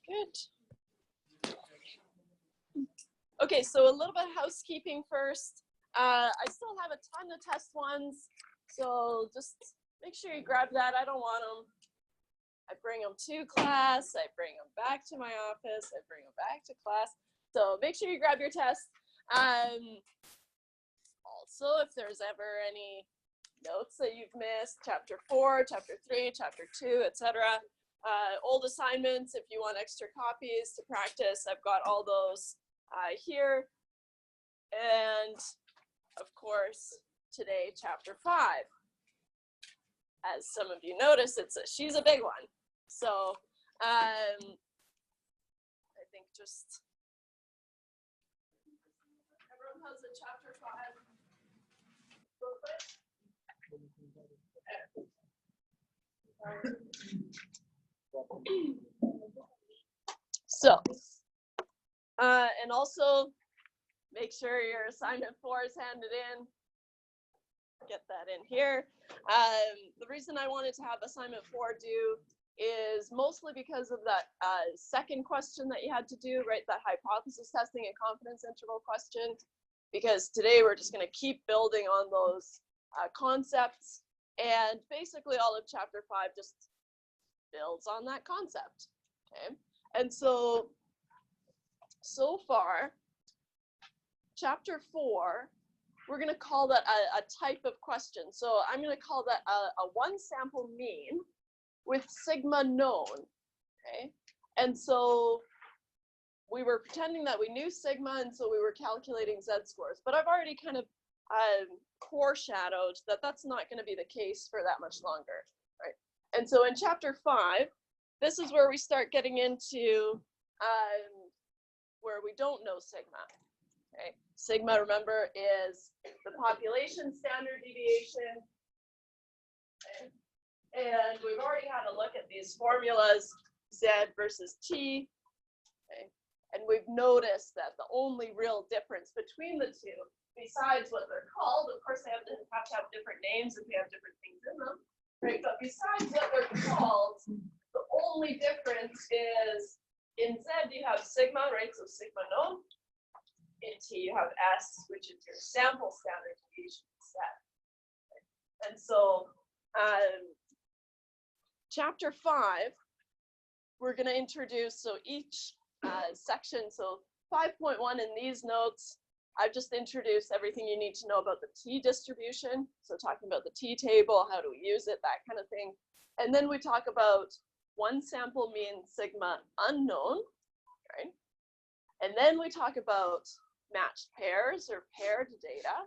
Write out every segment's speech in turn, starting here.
Good. Okay, so a little bit of housekeeping first. I still have a ton of test ones, so just make sure you grab that. I don't want them. I bring them to class. I bring them back to my office. I bring them back to class. So make sure you grab your test. Also, if there's ever any notes that you've missed, chapter 4, chapter 3, chapter 2, etc. Old assignments, if you want extra copies to practice, I've got all those here. And of course, today, chapter 5. As some of you notice, she's a big one. So I think just everyone has a chapter 5. So, and also make sure your assignment 4 is handed in. Get that in here. The reason I wanted to have assignment 4 due is mostly because of that second question that you had to do, right? That hypothesis testing and confidence interval question. Because today we're just going to keep building on those concepts, and basically all of chapter 5 just builds on that concept. Okay, and so far, chapter 4. We're going to call that a type of question. So I'm going to call that a one sample mean with sigma known, okay? And so we were pretending that we knew sigma, and so we were calculating z-scores. But I've already kind of foreshadowed that that's not going to be the case for that much longer, right? And so in chapter 5, this is where we start getting into where we don't know sigma, okay? Sigma, remember, is the population standard deviation. Okay. And we've already had a look at these formulas, Z versus T. Okay. And we've noticed that the only real difference between the two, besides what they're called, of course they have to have different names if we have different things in them, right? But besides what they're called, the only difference is in Z you have sigma, right? So sigma known. In T, you have S, which is your sample standard deviation set. And so, chapter 5, we're going to introduce, so each section, so 5.1 in these notes, I've just introduced everything you need to know about the T distribution. So talking about the T table, how do we use it, that kind of thing. And then we talk about one sample mean sigma unknown, right? And then we talk about matched pairs or paired data.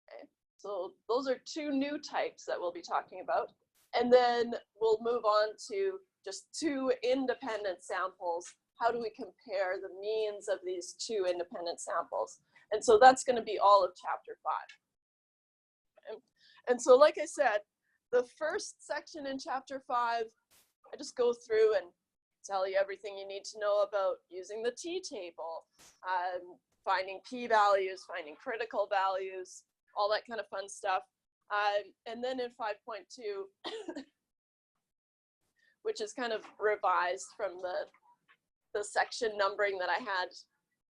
Okay. So those are 2 new types that we'll be talking about. And then we'll move on to just 2 independent samples. How do we compare the means of these 2 independent samples? And so that's going to be all of chapter 5. Okay. And so like I said, the first section in chapter 5, I just go through and tell you everything you need to know about using the T table, finding p-values, finding critical values, all that kind of fun stuff. And then in 5.2, which is kind of revised from the section numbering that I had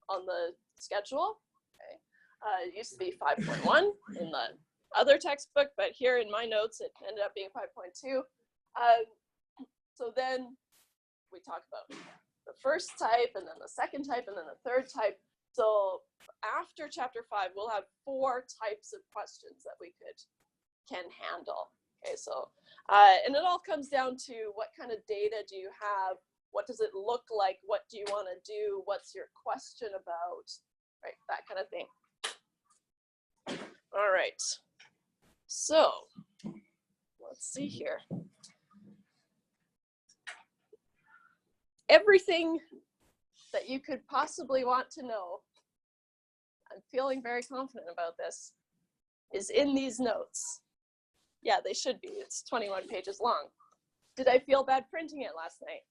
on the schedule. Okay. It used to be 5.1 in the other textbook, but here in my notes, it ended up being 5.2. So then we talk about the first type, and then the second type, and then the third type. So after chapter 5, we'll have 4 types of questions that we can handle. Okay, so, and it all comes down to what kind of data do you have? What does it look like? What do you want to do? What's your question about? Right, that kind of thing. All right, so let's see here. Everything that you could possibly want to know, I'm feeling very confident about this, is in these notes. Yeah, they should be. It's 21 pages long. Did I feel bad printing it last night?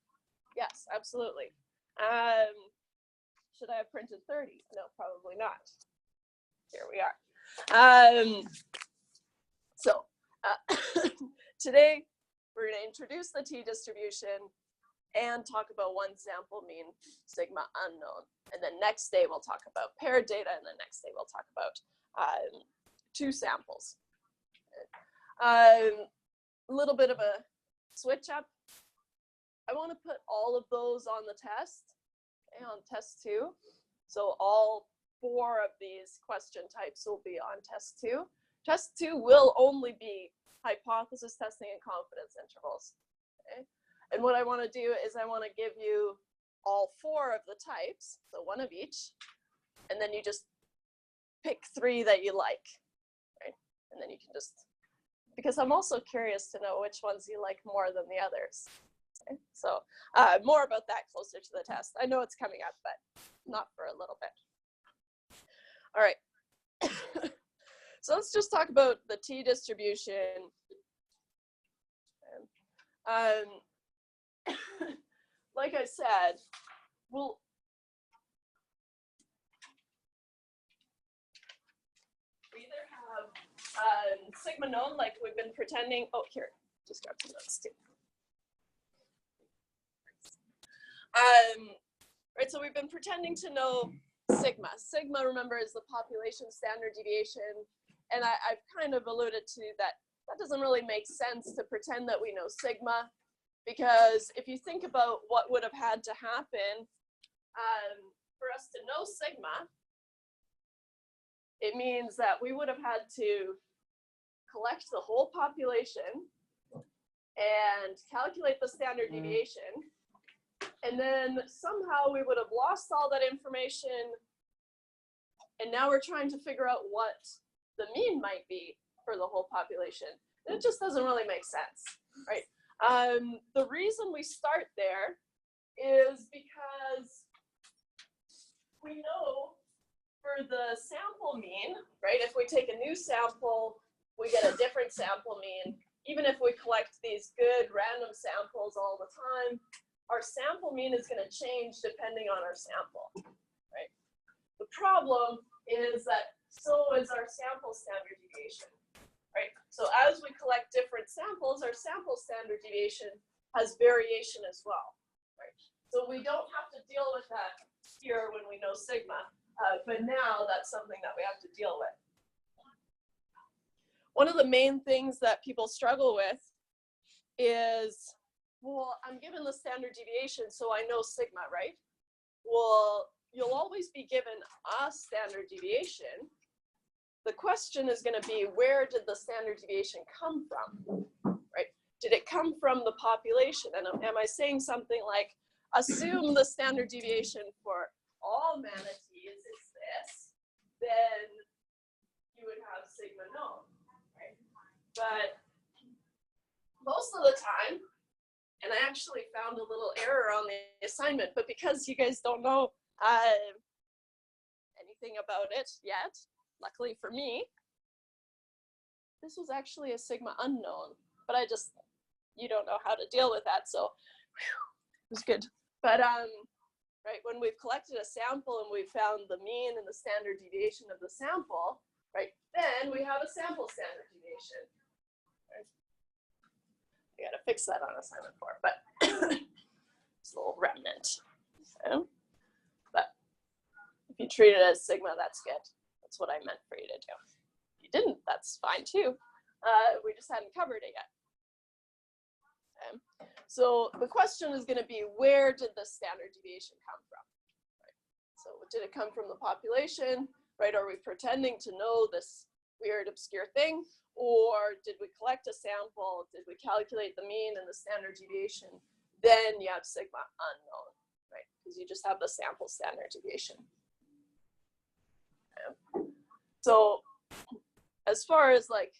Yes, absolutely. Should I have printed 30? No, probably not. Here we are. So today we're going to introduce the T distribution. and talk about one sample mean, sigma unknown. And then next day we'll talk about paired data, and the next day we'll talk about two samples. A little bit of a switch up. I want to put all of those on the test, okay, on test 2. So all 4 of these question types will be on test 2. Test 2 will only be hypothesis testing and confidence intervals. Okay? And what I want to do is I want to give you all 4 of the types, so 1 of each, and then you just pick 3 that you like, right? And then you can just, because I'm also curious to know which ones you like more than the others. Okay? So more about that closer to the test. I know it's coming up, but not for a little bit. All right. So let's just talk about the t distribution. Like I said, we'll either have sigma known, like we've been pretending. Oh, here, just grab some notes too. Right, so we've been pretending to know sigma. Sigma, remember, is the population standard deviation. And I've kind of alluded to that. That doesn't really make sense to pretend that we know sigma, because if you think about what would have had to happen for us to know sigma, it means that we would have had to collect the whole population and calculate the standard deviation. And then somehow we would have lost all that information. And now we're trying to figure out what the mean might be for the whole population. And it just doesn't really make sense, right? The reason we start there is because we know for the sample mean, right? If we take a new sample, we get a different sample mean. Even if we collect these good random samples all the time, our sample mean is going to change depending on our sample, right? The problem is that so is our sample standard deviation, right? So as we collect different samples, our sample standard deviation has variation as well, right? So we don't have to deal with that here when we know sigma, but now that's something that we have to deal with. One of the main things that people struggle with is, well, I'm given the standard deviation, so I know sigma, right? Well, you'll always be given a standard deviation. The question is going to be, where did the standard deviation come from, right? Did it come from the population? And am I saying something like, assume the standard deviation for all manatees is this, then you would have sigma known, right? But most of the time, and I actually found a little error on the assignment, but because you guys don't know anything about it yet, luckily for me, this was actually a sigma unknown, but you don't know how to deal with that, so whew, it was good. But right, when we've collected a sample and we've found the mean and the standard deviation of the sample, right, then we have a sample standard deviation. Right? I gotta fix that on assignment 4, but it's a little remnant. So, but if you treat it as sigma, that's good. That's what I meant for you to do. If you didn't, that's fine too. We just hadn't covered it yet. Okay. So the question is going to be, where did the standard deviation come from? Right. So did it come from the population? Right? Are we pretending to know this weird, obscure thing? Or did we collect a sample? Did we calculate the mean and the standard deviation? Then you have sigma unknown, right? Because you just have the sample standard deviation. Okay. So as far as like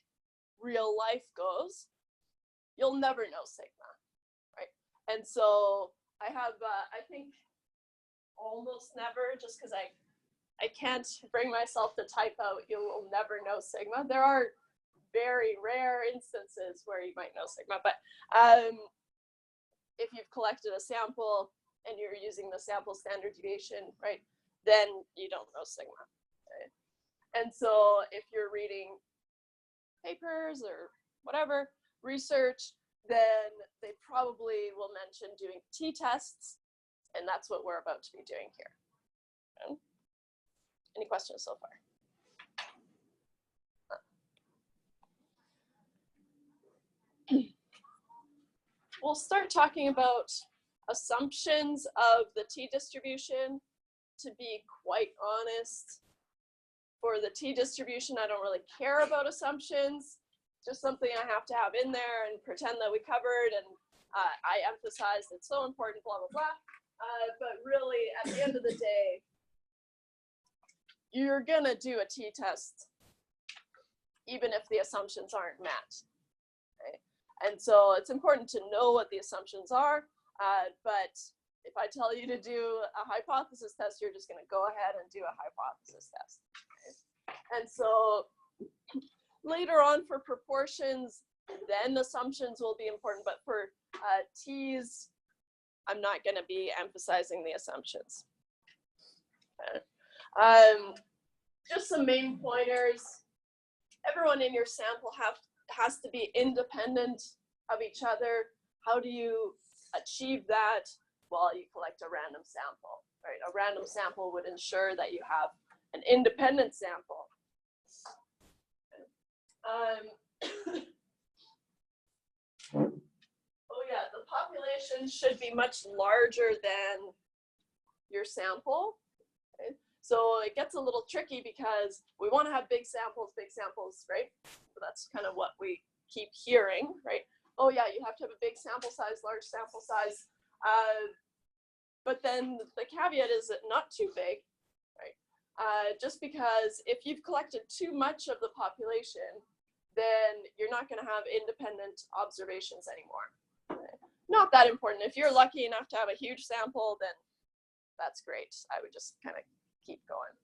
real life goes, you'll never know sigma, right? And so I have, I think, almost never, just because I can't bring myself to type out, you will never know sigma. There are very rare instances where you might know sigma, but if you've collected a sample and you're using the sample standard deviation, right, then you don't know sigma. Right? And so if you're reading papers or whatever, research, then they probably will mention doing t-tests, and that's what we're about to be doing here. Okay. Any questions so far? We'll start talking about assumptions of the t-distribution. To be quite honest, for the t-distribution, I don't really care about assumptions. Just something I have to have in there and pretend that we covered, and I emphasize it's so important, blah, blah, blah. But really, at the end of the day, you're gonna do a t-test even if the assumptions aren't met. Okay? And so it's important to know what the assumptions are, but if I tell you to do a hypothesis test, you're just gonna go ahead and do a hypothesis test. Okay? And so later on for proportions, then assumptions will be important, but for T's, I'm not gonna be emphasizing the assumptions. Okay. Just some main pointers. Everyone in your sample has to be independent of each other. How do you achieve that? Well, you collect a random sample, right? A random sample would ensure that you have an independent sample. Oh yeah, the population should be much larger than your sample. Okay? So it gets a little tricky because we want to have big samples, right? So that's kind of what we keep hearing, right? Oh yeah, you have to have a big sample size, large sample size. But then the caveat is that not too big, right? Just because if you've collected too much of the population, then you're not going to have independent observations anymore. Okay? Not that important. If you're lucky enough to have a huge sample, then that's great. I would just kind of keep going.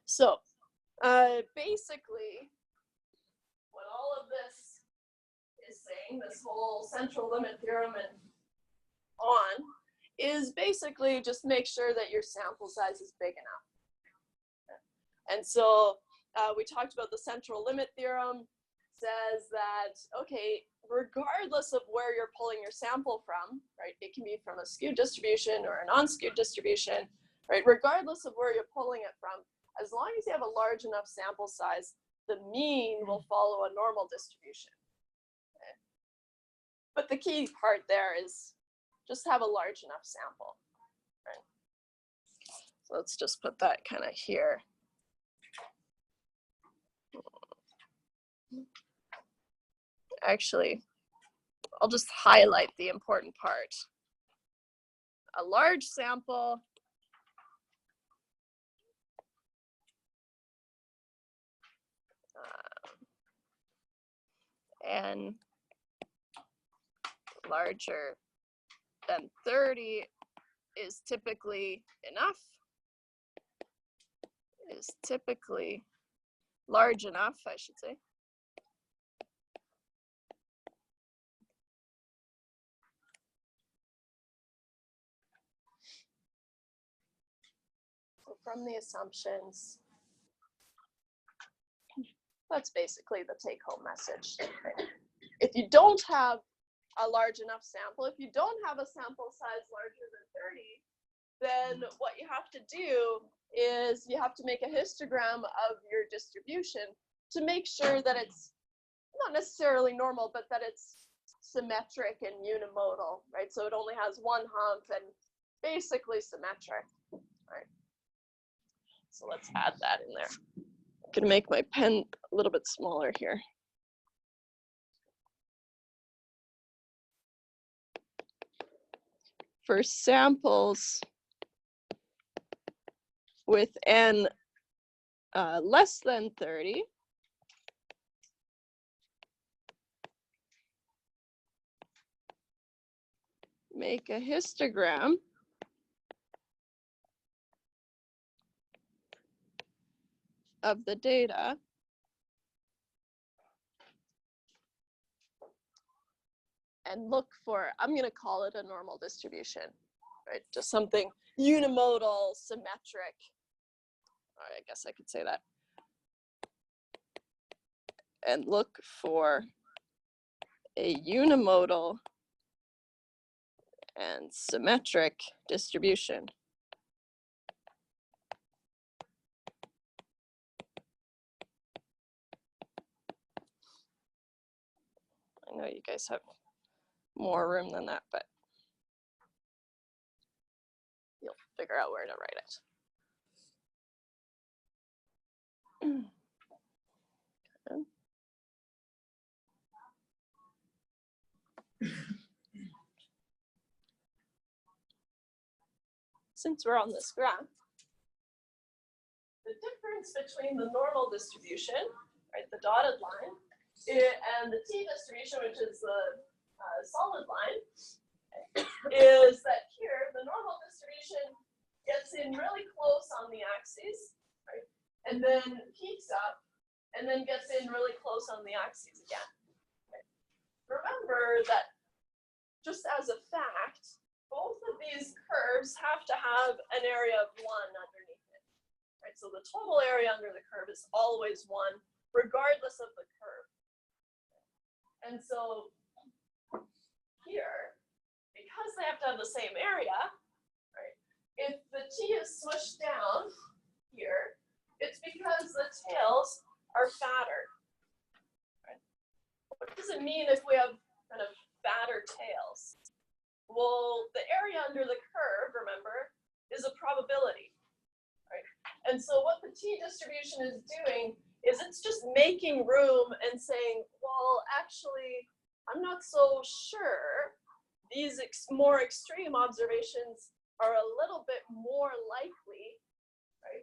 So basically, what all of this is saying, this whole central limit theorem and on, is basically just make sure that your sample size is big enough. And so we talked about the central limit theorem. Says that, okay, regardless of where you're pulling your sample from, right? It can be from a skewed distribution or a non-skewed distribution, right? Regardless of where you're pulling it from, as long as you have a large enough sample size, the mean will follow a normal distribution. Okay? But the key part there is just have a large enough sample, right? So let's just put that kind of here. Actually, I'll just highlight the important part. A large sample and larger than 30 is typically enough, is typically large enough, I should say. So from the assumptions, that's basically the take-home message. Right? If you don't have a large enough sample, if you don't have a sample size larger than 30, then what you have to do is you have to make a histogram of your distribution to make sure that it's not necessarily normal, but that it's symmetric and unimodal, right? So it only has one hump and basically symmetric, right? So let's add that in there. I'm gonna make my pen a little bit smaller here. For samples with n less than 30, make a histogram of the data and look for, I'm going to call it a normal distribution, right? Just something unimodal, symmetric. I guess I could say that. and look for a unimodal and symmetric distribution. I know you guys have more room than that, but you'll figure out where to write it. Since we're on this graph, the difference between the normal distribution, right, the dotted line, and the t distribution, which is the solid line, is that here the normal distribution gets in really close on the axes, right, and then peaks up, and then gets in really close on the axes again. Right? Remember that just as a fact, both of these curves have to have an area of 1 underneath it. Right? So the total area under the curve is always 1, regardless of the curve. And so here, because they have to have the same area, right, if the t is smushed down here, it's because the tails are fatter. Right? What does it mean if we have kind of fatter tails? Well, the area under the curve, remember, is a probability, right? And so what the t distribution is doing is it's just making room and saying, well, actually, I'm not so sure. These more extreme observations are a little bit more likely, right?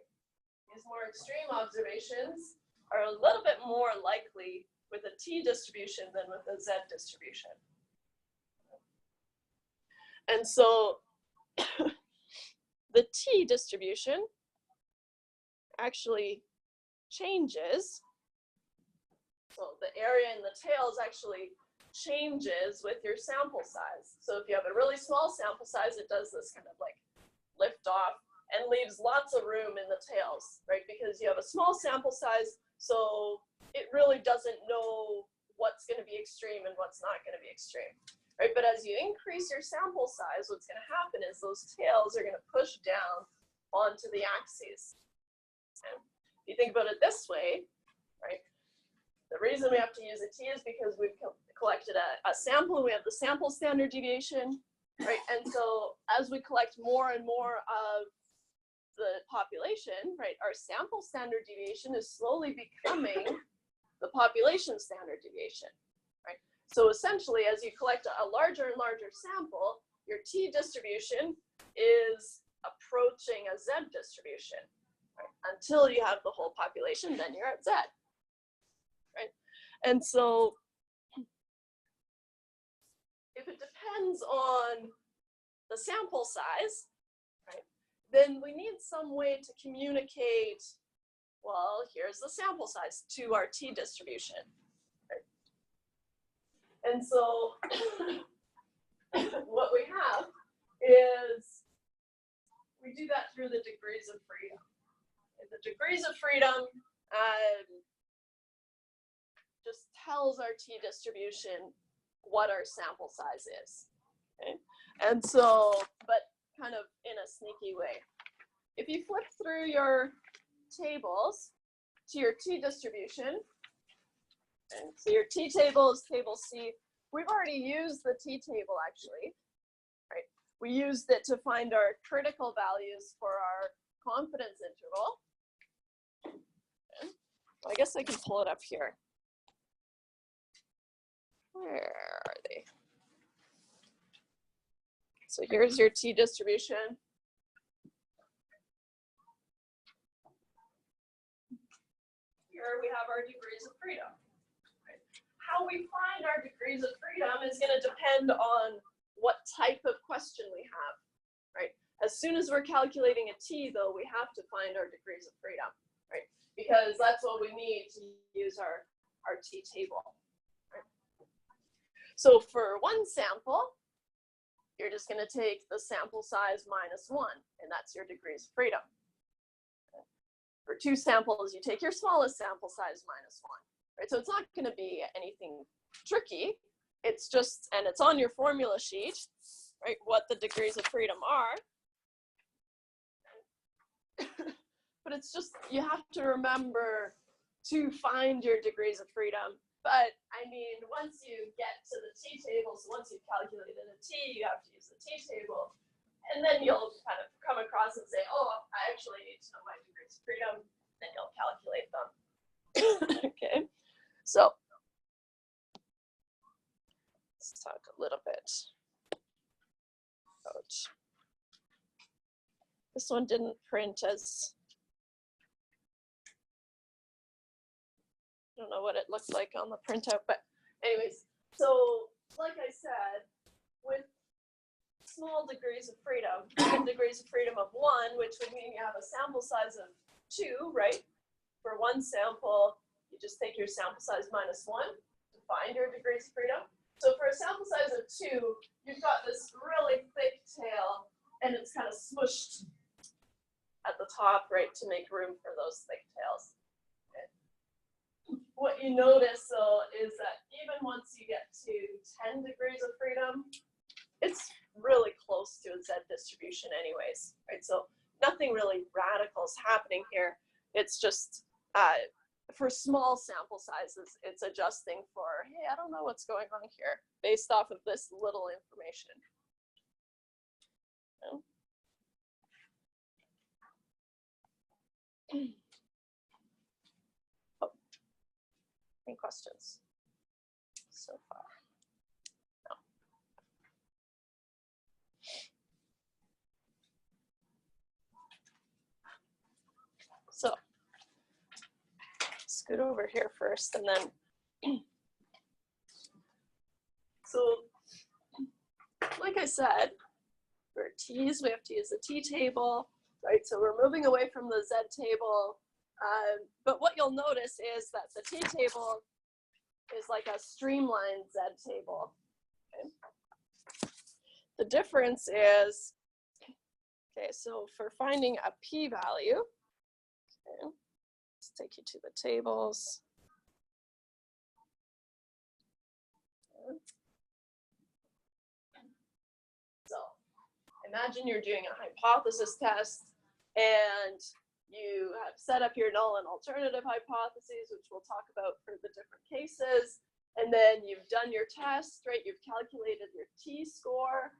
These more extreme observations are a little bit more likely with a t distribution than with a z distribution. And so the t distribution actually changes. So the area in the tails actually changes with your sample size. So if you have a really small sample size, it does this kind of like lift off and leaves lots of room in the tails, right? Because you have a small sample size, so it really doesn't know what's going to be extreme and what's not going to be extreme. Right, but as you increase your sample size, what's going to happen is those tails are going to push down onto the axes. Okay. If you think about it this way, right, the reason we have to use a t is because we've collected a sample, we have the sample standard deviation, right, and so as we collect more and more of the population, right, our sample standard deviation is slowly becoming the population standard deviation. So essentially, as you collect a larger and larger sample, your t distribution is approaching a z distribution, right? Until you have the whole population, then you're at z, right? And so if it depends on the sample size, right, then we need some way to communicate, well, here's the sample size to our t distribution. And so what we have is we do that through the degrees of freedom. And the degrees of freedom just tells our t distribution what our sample size is. Okay? And so, but kind of in a sneaky way. If you flip through your tables to your t distribution, and so your t table is table C. We've already used the t table actually, right? We used it to find our critical values for our confidence interval. Okay. Well, I guess I can pull it up here. Where are they? So here's your t distribution. Here we have our degrees of freedom. How we find our degrees of freedom is going to depend on what type of question we have, right? As soon as we're calculating a t, though, we have to find our degrees of freedom, right? Because that's what we need to use our t table, right? So for one sample, you're just going to take the sample size minus 1, and that's your degrees of freedom. For two samples, you take your smallest sample size minus 1. right? So it's not going to be anything tricky. It's just, and it's on your formula sheet, right, what the degrees of freedom are. But it's just, you have to remember to find your degrees of freedom. But I mean, once you get to the t table, so once you've calculated a t, you have to use the t table. And then you'll kind of come across and say, oh, I actually need to know my degrees of freedom. Then you'll calculate them. Okay, so let's talk a little bit about, this one didn't print as, I don't know what it looked like on the printout, but anyways, so like I said, with small degrees of freedom, degrees of freedom of 1, which would mean you have a sample size of 2, right? For one sample, you just take your sample size minus 1 to find your degrees of freedom. So for a sample size of 2, you've got this really thick tail, and it's kind of smushed at the top, right, to make room for those thick tails. What you notice, though, is that even once you get to 10 degrees of freedom, it's really close to a Z distribution anyways, right? So nothing really radical is happening here. It's just, for small sample sizes, it's adjusting for, hey, I don't know what's going on here, based off of this little information. Any questions so far? No. So scoot over here first, and then, so like I said, for t's, we have to use the t table, right? So we're moving away from the z table. But what you'll notice is that the t table is like a streamlined z table. Okay? The difference is, okay, so for finding a p-value, okay, let's take you to the tables. Okay. So imagine you're doing a hypothesis test, and you have set up your null and alternative hypotheses, which we'll talk about for the different cases. And then you've done your test, right? You've calculated your t-score.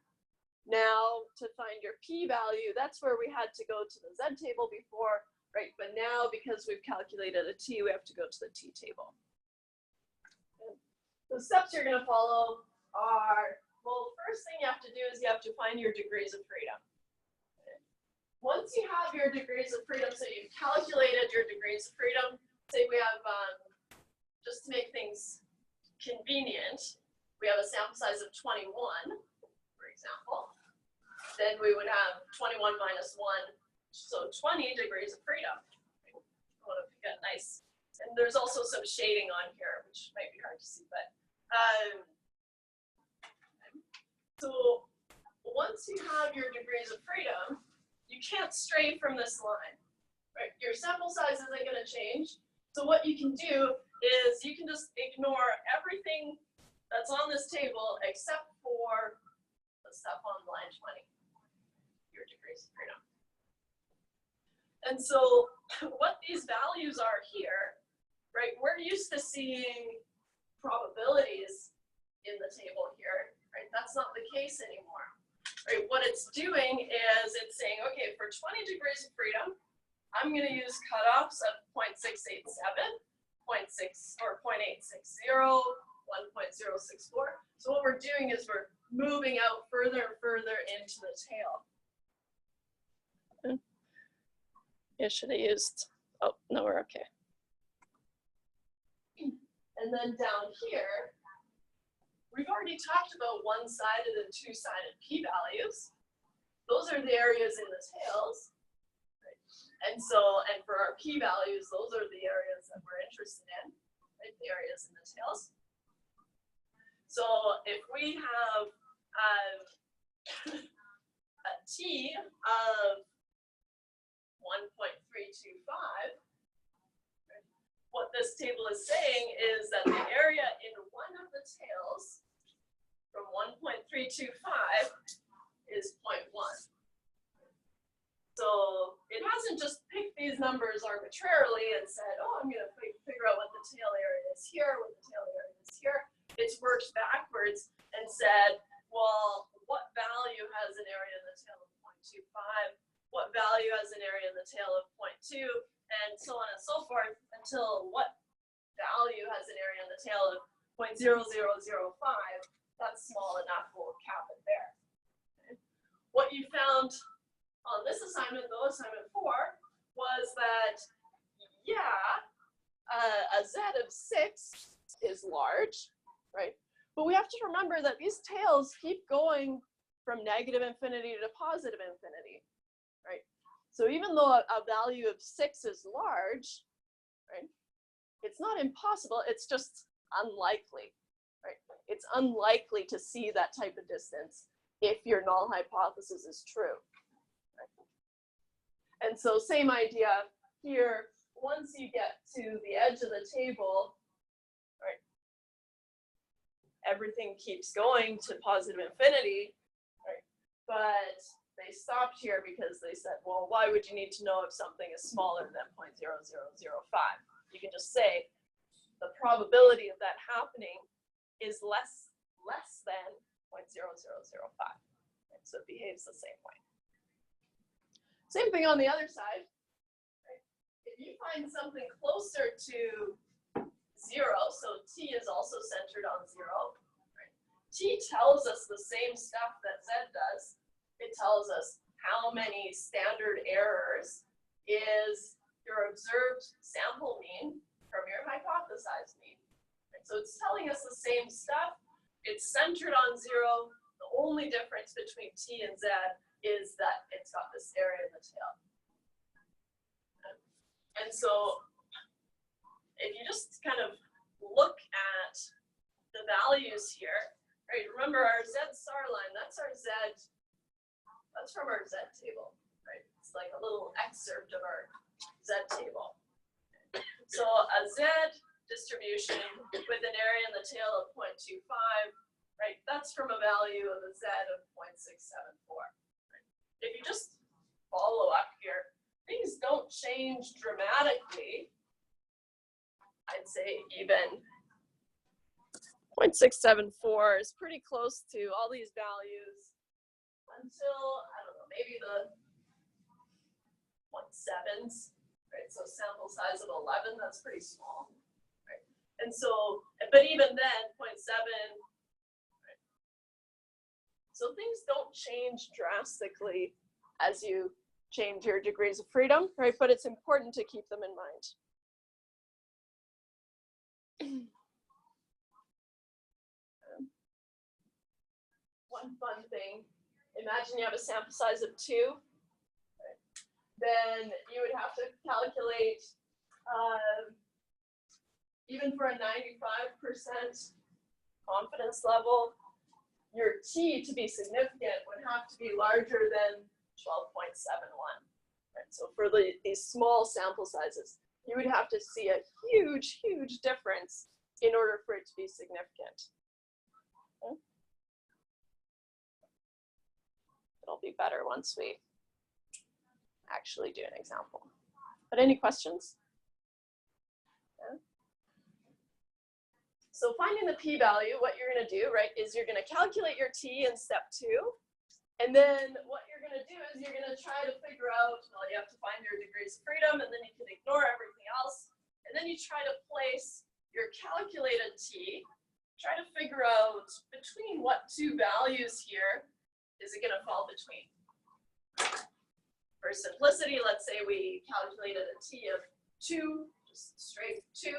Now to find your p-value, that's where we had to go to the z table before, right? But now because we've calculated a t, we have to go to the t table. Okay. The steps you're going to follow are, well, first thing you have to do is you have to find your degrees of freedom. Once you have your degrees of freedom, so you've calculated your degrees of freedom, say we have, just to make things convenient, we have a sample size of 21, for example, then we would have 21 minus 1, so 20 degrees of freedom. I want to pick a nice, and there's also some shading on here, which might be hard to see, but, so once you have your degrees of freedom, you can't stray from this line, right? Your sample size isn't going to change. So what you can do is you can just ignore everything that's on this table except for the stuff on line 20, your degrees of freedom. And so what these values are here, right? We're used to seeing probabilities in the table here, right? That's not the case anymore. Right, what it's doing is it's saying, okay, for 20 degrees of freedom, I'm going to use cutoffs of 0.687, 0.6 or 0.860, 1.064. So what we're doing is we're moving out further and further into the tail. Okay. Yeah, should have used, oh, no, we're okay. And then down here, we've already talked about one-sided and two-sided p-values. Those are the areas in the tails. Right? And so, and for our p-values, those are the areas that we're interested in, right? The areas in the tails. So if we have a t of 1.325, right? what this table is saying is that the area in one of the tails from 1.325 is 0.1. So it hasn't just picked these numbers arbitrarily and said, oh, I'm going to figure out what the tail area is here, what the tail area is here. It's worked backwards and said, well, what value has an area in the tail of 0.25? What value has an area in the tail of 0.2? And so on and so forth until what value has an area in the tail of 0.0005. That's small enough, we'll cap it there. Okay. What you found on this assignment, though, assignment 4, was that, yeah, a Z of 6 is large, right? But we have to remember that these tails keep going from negative infinity to positive infinity, right? So even though a value of 6 is large, right, it's not impossible, it's just unlikely, right? It's unlikely to see that type of distance if your null hypothesis is true. And so same idea here, once you get to the edge of the table, right, everything keeps going to positive infinity, right? But they stopped here because they said, well, why would you need to know if something is smaller than 0.0005? You can just say the probability of that happening is less than 0.0005. Right? So it behaves the same way. Same thing on the other side. Right? If you find something closer to 0, so t is also centered on 0. Right? T tells us the same stuff that Z does. It tells us how many standard errors is your observed sample mean from your hypothesized mean. Right? So it's telling us the same stuff. It's centered on 0. The only difference between t and Z is that it's got this area in the tail. And so if you just kind of look at the values here, right? Remember our Z star line, that's our Z, that's from our Z table, right? It's like a little excerpt of our Z table. So a Z distribution with an area in the tail of 0.25, right? That's from a value of a Z of 0.674. If you just follow up here, things don't change dramatically. I'd say even 0.674 is pretty close to all these values until, I don't know, maybe the 0.7s, right? So sample size of 11, that's pretty small, right? And so, but even then, 0.7, so things don't change drastically as you change your degrees of freedom, right? But it's important to keep them in mind. One fun thing, imagine you have a sample size of 2, right? Then you would have to calculate, even for a 95% confidence level, your t to be significant would have to be larger than 12.71. Right? So for these small sample sizes, you would have to see a huge, huge difference in order for it to be significant. Okay? It'll be better once we actually do an example. But any questions? Yeah. So finding the p-value, what you're going to do, right, is you're going to calculate your t in step 2. And then what you're going to do is you're going to try to figure out, well, you have to find your degrees of freedom, and then you can ignore everything else. And then you try to place your calculated t, try to figure out between what 2 values here is it going to fall between. For simplicity, let's say we calculated a t of 2, just straight 2.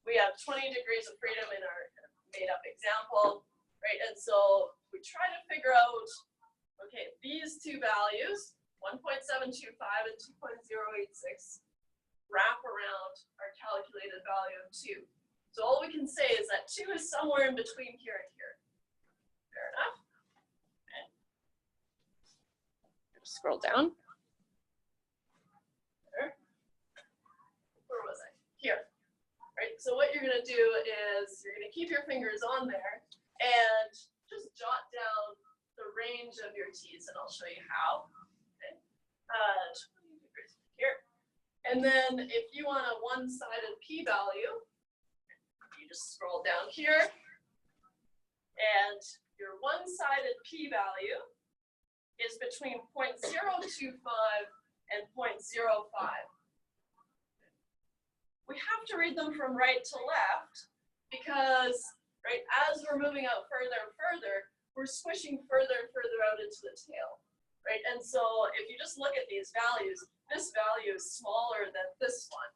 We have 20 degrees of freedom in our made up example, right? And so we try to figure out, okay, these 2 values, 1.725 and 2.086, wrap around our calculated value of 2. So all we can say is that 2 is somewhere in between here and here. Fair enough? Okay. Scroll down. There. Where was so what you're going to do is you're going to keep your fingers on there and just jot down the range of your t's, and I'll show you how. Okay. Here. And then if you want a one-sided p-value, you just scroll down here, and your one-sided p-value is between 0.025 and 0.05. We have to read them from right to left because, right, as we're moving out further and further, we're squishing further and further out into the tail, right? And so if you just look at these values, this value is smaller than this one.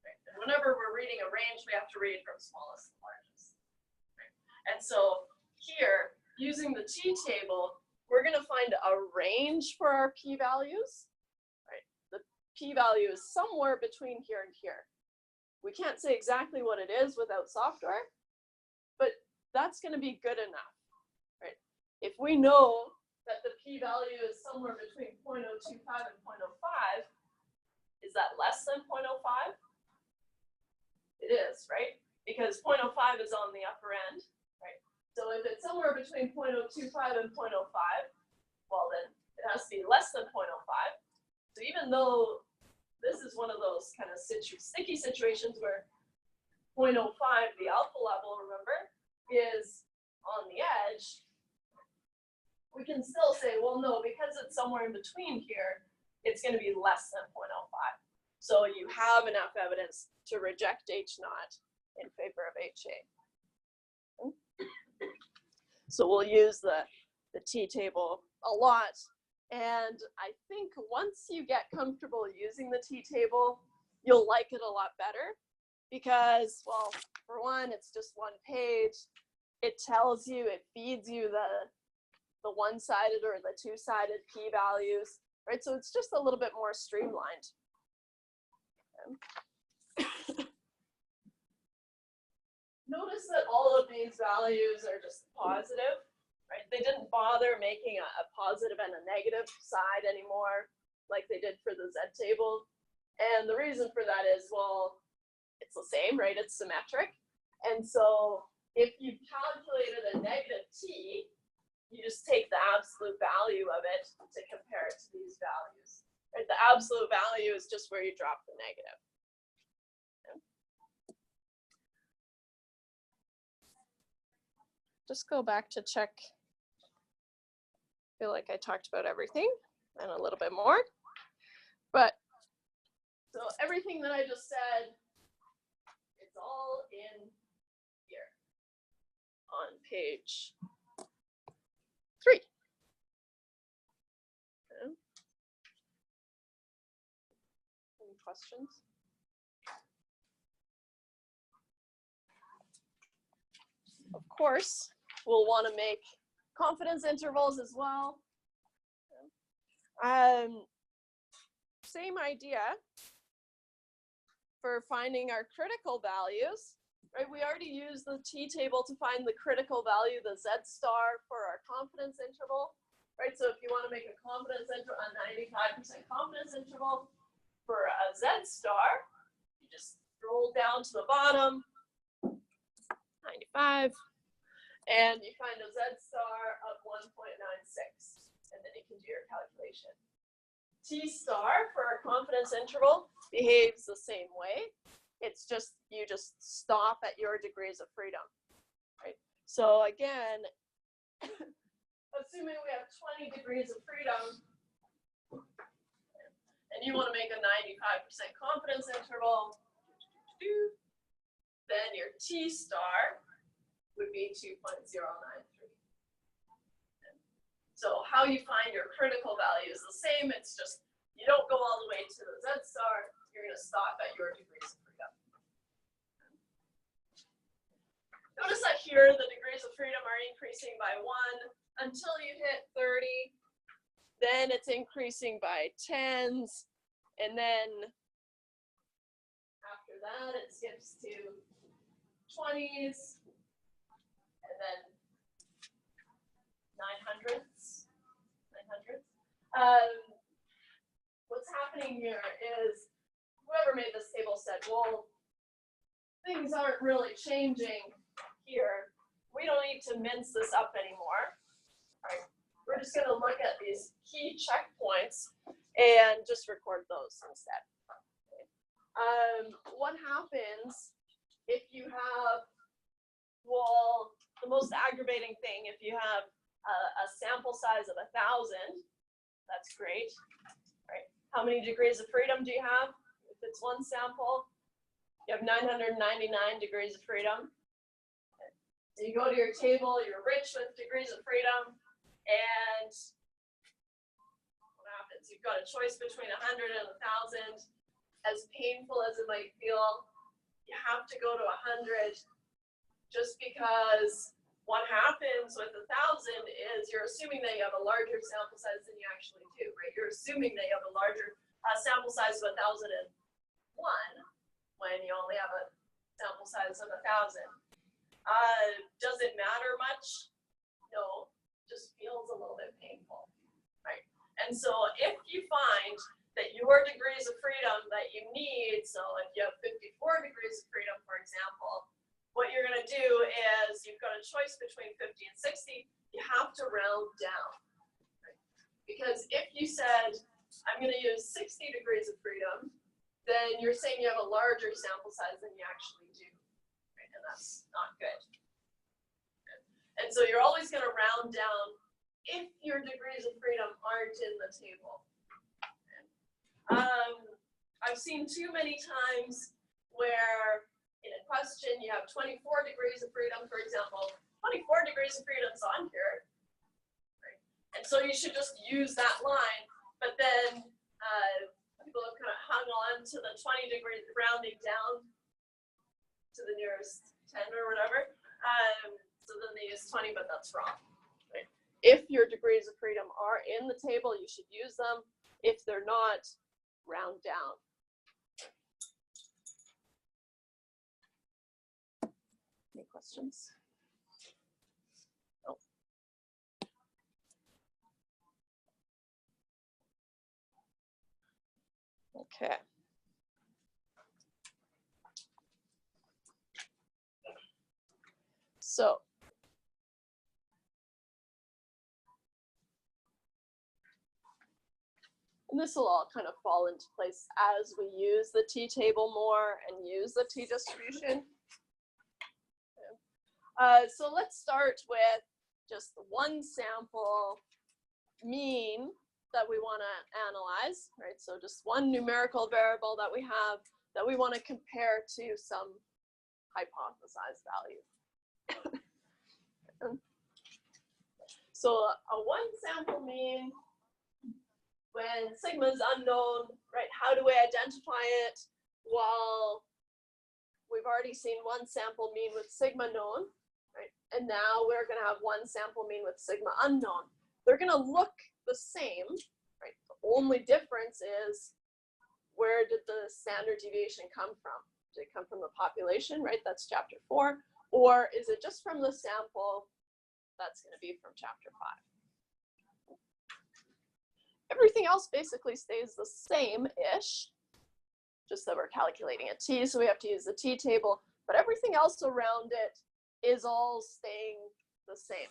Right? And whenever we're reading a range, we have to read from smallest to largest. Right? And so here, using the t-table, we're going to find a range for our p-values. Right? The p-value is somewhere between here and here. We can't say exactly what it is without software, but that's going to be good enough. Right? If we know that the p-value is somewhere between 0.025 and 0.05, is that less than 0.05? It is, right? Because 0.05 is on the upper end, right? So if it's somewhere between 0.025 and 0.05, well then it has to be less than 0.05. So even though this is one of those kind of sticky situations where 0.05, the alpha level, remember, is on the edge, we can still say, well, no, because it's somewhere in between here, it's going to be less than 0.05. So you have enough evidence to reject H naught in favor of HA. So we'll use the t-table a lot. And I think once you get comfortable using the t-table, you'll like it a lot better because, well, for one, it's just one page. It tells you, it feeds you the one-sided or the two-sided p-values, right? So it's just a little bit more streamlined. Notice that all of these values are just positive. Right? They didn't bother making a positive and a negative side anymore like they did for the Z table. And the reason for that is, well, it's the same, right? It's symmetric. And so if you calculated a negative t, you just take the absolute value of it to compare it to these values. Right? The absolute value is just where you drop the negative. Okay. Just go back to check. I feel like I talked about everything and a little bit more, but so everything that I just said, it's all in here on page 3. Okay. Any questions? Of course, we'll want to make confidence intervals as well. Same idea for finding our critical values, right? We already used the t-table to find the critical value, the z star for our confidence interval, right? So if you want to make a confidence interval, a 95% confidence interval for a z star, you just scroll down to the bottom, 95. And you find a z star of 1.96, and then you can do your calculation. T star for our confidence interval behaves the same way. It's just, you just stop at your degrees of freedom, right? So again, assuming we have 20 degrees of freedom, and you want to make a 95% confidence interval, then your T star would be 2.093. So how you find your critical value is the same. It's just you don't go all the way to the Z star. You're going to stop at your degrees of freedom. Notice that here the degrees of freedom are increasing by 1 until you hit 30. Then it's increasing by 10s. And then after that, it skips to 20s. And then 900s. What's happening here is whoever made this table said, well, things aren't really changing here. We don't need to mince this up anymore. All right. We're just going to look at these key checkpoints and just record those instead. What happens if you have, well, the most aggravating thing, if you have a sample size of 1,000, that's great, right? How many degrees of freedom do you have? If it's one sample, you have 999 degrees of freedom. So you go to your table, you're rich with degrees of freedom, and what happens? You've got a choice between 100 and 1,000. As painful as it might feel, you have to go to 100 just because what happens with 1,000 is you're assuming that you have a larger sample size than you actually do, right? You're assuming that you have a larger sample size of 1,001 when you only have a sample size of 1,000. Does it matter much? No, just feels a little bit painful, right? And so if you find that your degrees of freedom that you need, so if you have 54 degrees of freedom, for example, what you're going to do is you've got a choice between 50 and 60. You have to round down. Right? Because if you said, I'm going to use 60 degrees of freedom, then you're saying you have a larger sample size than you actually do. Right? And that's not good. And so you're always going to round down if your degrees of freedom aren't in the table. I've seen too many times where in a question you have 24 degrees of freedom, for example. 24 degrees of freedom is on here, right? And so you should just use that line, but then people have kind of hung on to the 20 degrees, rounding down to the nearest 10 or whatever. So then they use 20, but that's wrong. Right? If your degrees of freedom are in the table, you should use them. If they're not, round down. Any questions? Oh. Okay. So and this will all kind of fall into place as we use the t-table more and use the t-distribution. So let's start with just one sample mean that we want to analyze, right? So just one numerical variable that we have that we want to compare to some hypothesized value. So a one sample mean, when sigma is unknown, right, how do we identify it? Well, we've already seen one sample mean with sigma known, right? And now we're going to have one sample mean with sigma unknown. They're going to look the same, right? The only difference is where did the standard deviation come from? Did it come from the population, right? That's chapter 4. Or is it just from the sample? That's going to be from chapter 5. Everything else basically stays the same-ish, just that we're calculating a t, so we have to use the t-table, but everything else around it is all staying the same.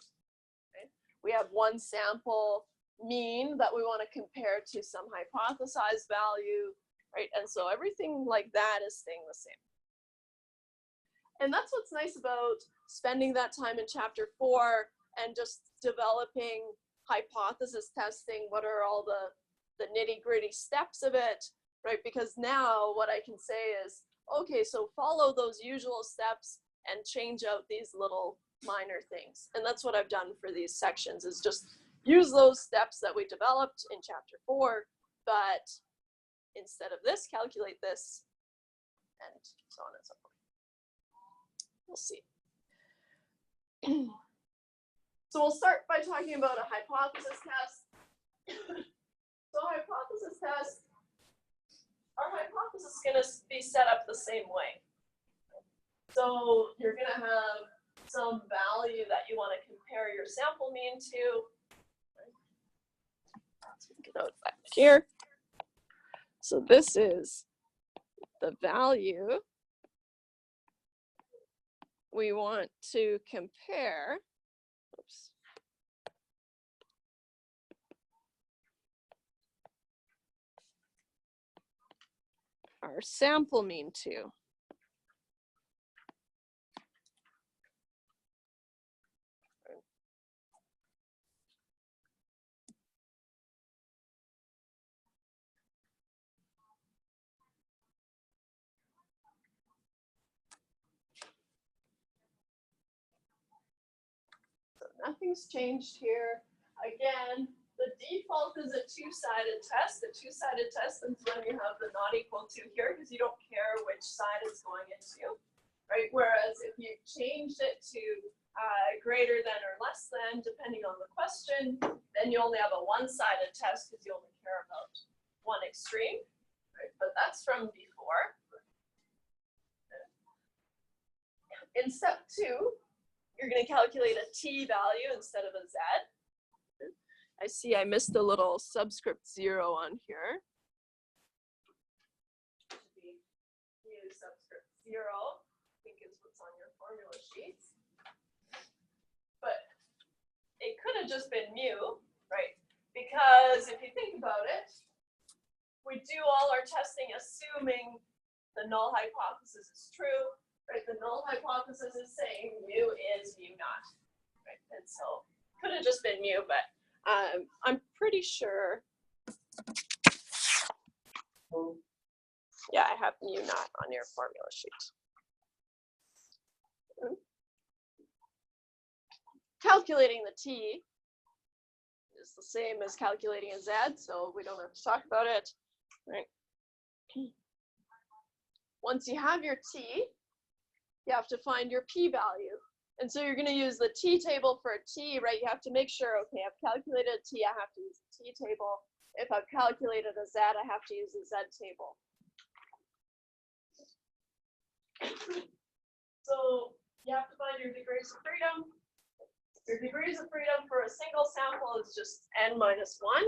Okay? We have one sample mean that we want to compare to some hypothesized value, right? And so everything like that is staying the same. And that's what's nice about spending that time in chapter 4 and just developing hypothesis testing. What are all the nitty-gritty steps of it, right? Because now what I can say is, okay, so follow those usual steps and change out these little minor things. And that's what I've done for these sections, is just use those steps that we developed in chapter 4, but instead of this, calculate this, and so on and so forth. We'll see. So we'll start by talking about a hypothesis test. So hypothesis test, our hypothesis is going to be set up the same way. So you're going to have some value that you want to compare your sample mean to. Let's get out back here. So this is the value we want to compare, oops, our sample mean to. Nothing's changed here. Again, the default is a two-sided test. The two-sided test is when you have the not equal to here because you don't care which side it's going into, right? Whereas if you changed it to greater than or less than, depending on the question, then you only have a one-sided test because you only care about one extreme, right? But that's from before. In step 2, you're going to calculate a t value instead of a z. I see I missed a little subscript 0 on here. Should be mu subscript 0, I think is what's on your formula sheets. But it could have just been mu, right? Because if you think about it, we do all our testing assuming the null hypothesis is true. Right, the null hypothesis is saying mu is mu naught, right? And so could have just been mu, but I'm pretty sure. Yeah, I have mu naught on your formula sheet. Calculating the t is the same as calculating a z, so we don't have to talk about it, right? Once you have your t, you have to find your p-value. And so you're going to use the t-table for a t, right? You have to make sure, okay, I've calculated a t, I have to use the t-table. If I've calculated a z, I have to use the z-table. So you have to find your degrees of freedom. Your degrees of freedom for a single sample is just n minus 1.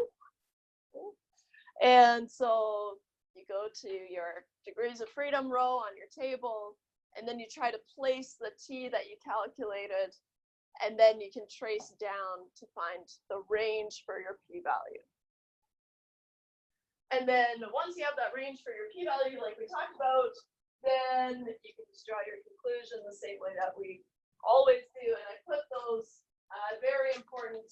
And so you go to your degrees of freedom row on your table, and then you try to place the t that you calculated, and then you can trace down to find the range for your p-value. And then once you have that range for your p-value, like we talked about, then you can just draw your conclusion the same way that we always do. And I put those very important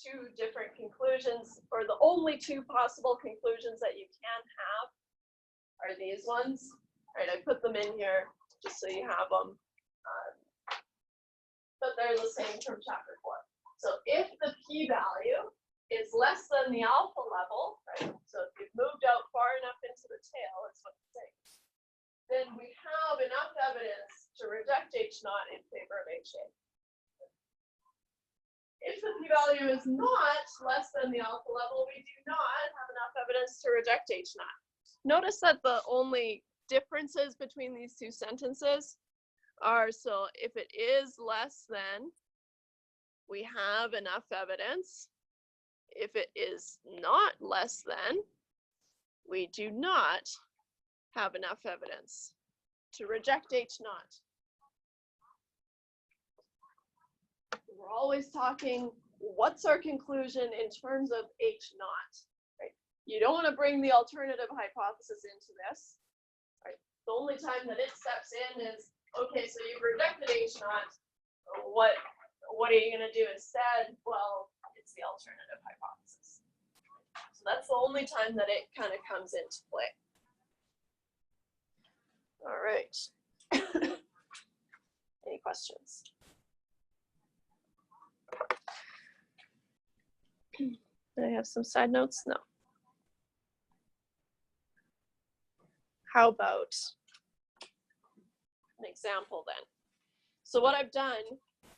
2 different conclusions, or the only 2 possible conclusions that you can have are these ones. Right, I put them in here just so you have them, but they're the same from chapter 4. So if the p-value is less than the alpha level, right, so if you've moved out far enough into the tail, that's what it says, then we have enough evidence to reject H0 in favor of HA. If the p-value is not less than the alpha level, we do not have enough evidence to reject H0. Notice that the only differences between these 2 sentences are, so if it is less than, we have enough evidence. If it is not less than, we do not have enough evidence to reject H0. We're always talking, what's our conclusion in terms of H0, right? You don't want to bring the alternative hypothesis into this. Right. The only time that it steps in is, okay, so you've rejected H0. What are you going to do instead? Well, it's the alternative hypothesis. So that's the only time that it kind of comes into play. All right. Any questions? Do I have some side notes? No. How about an example then? So what I've done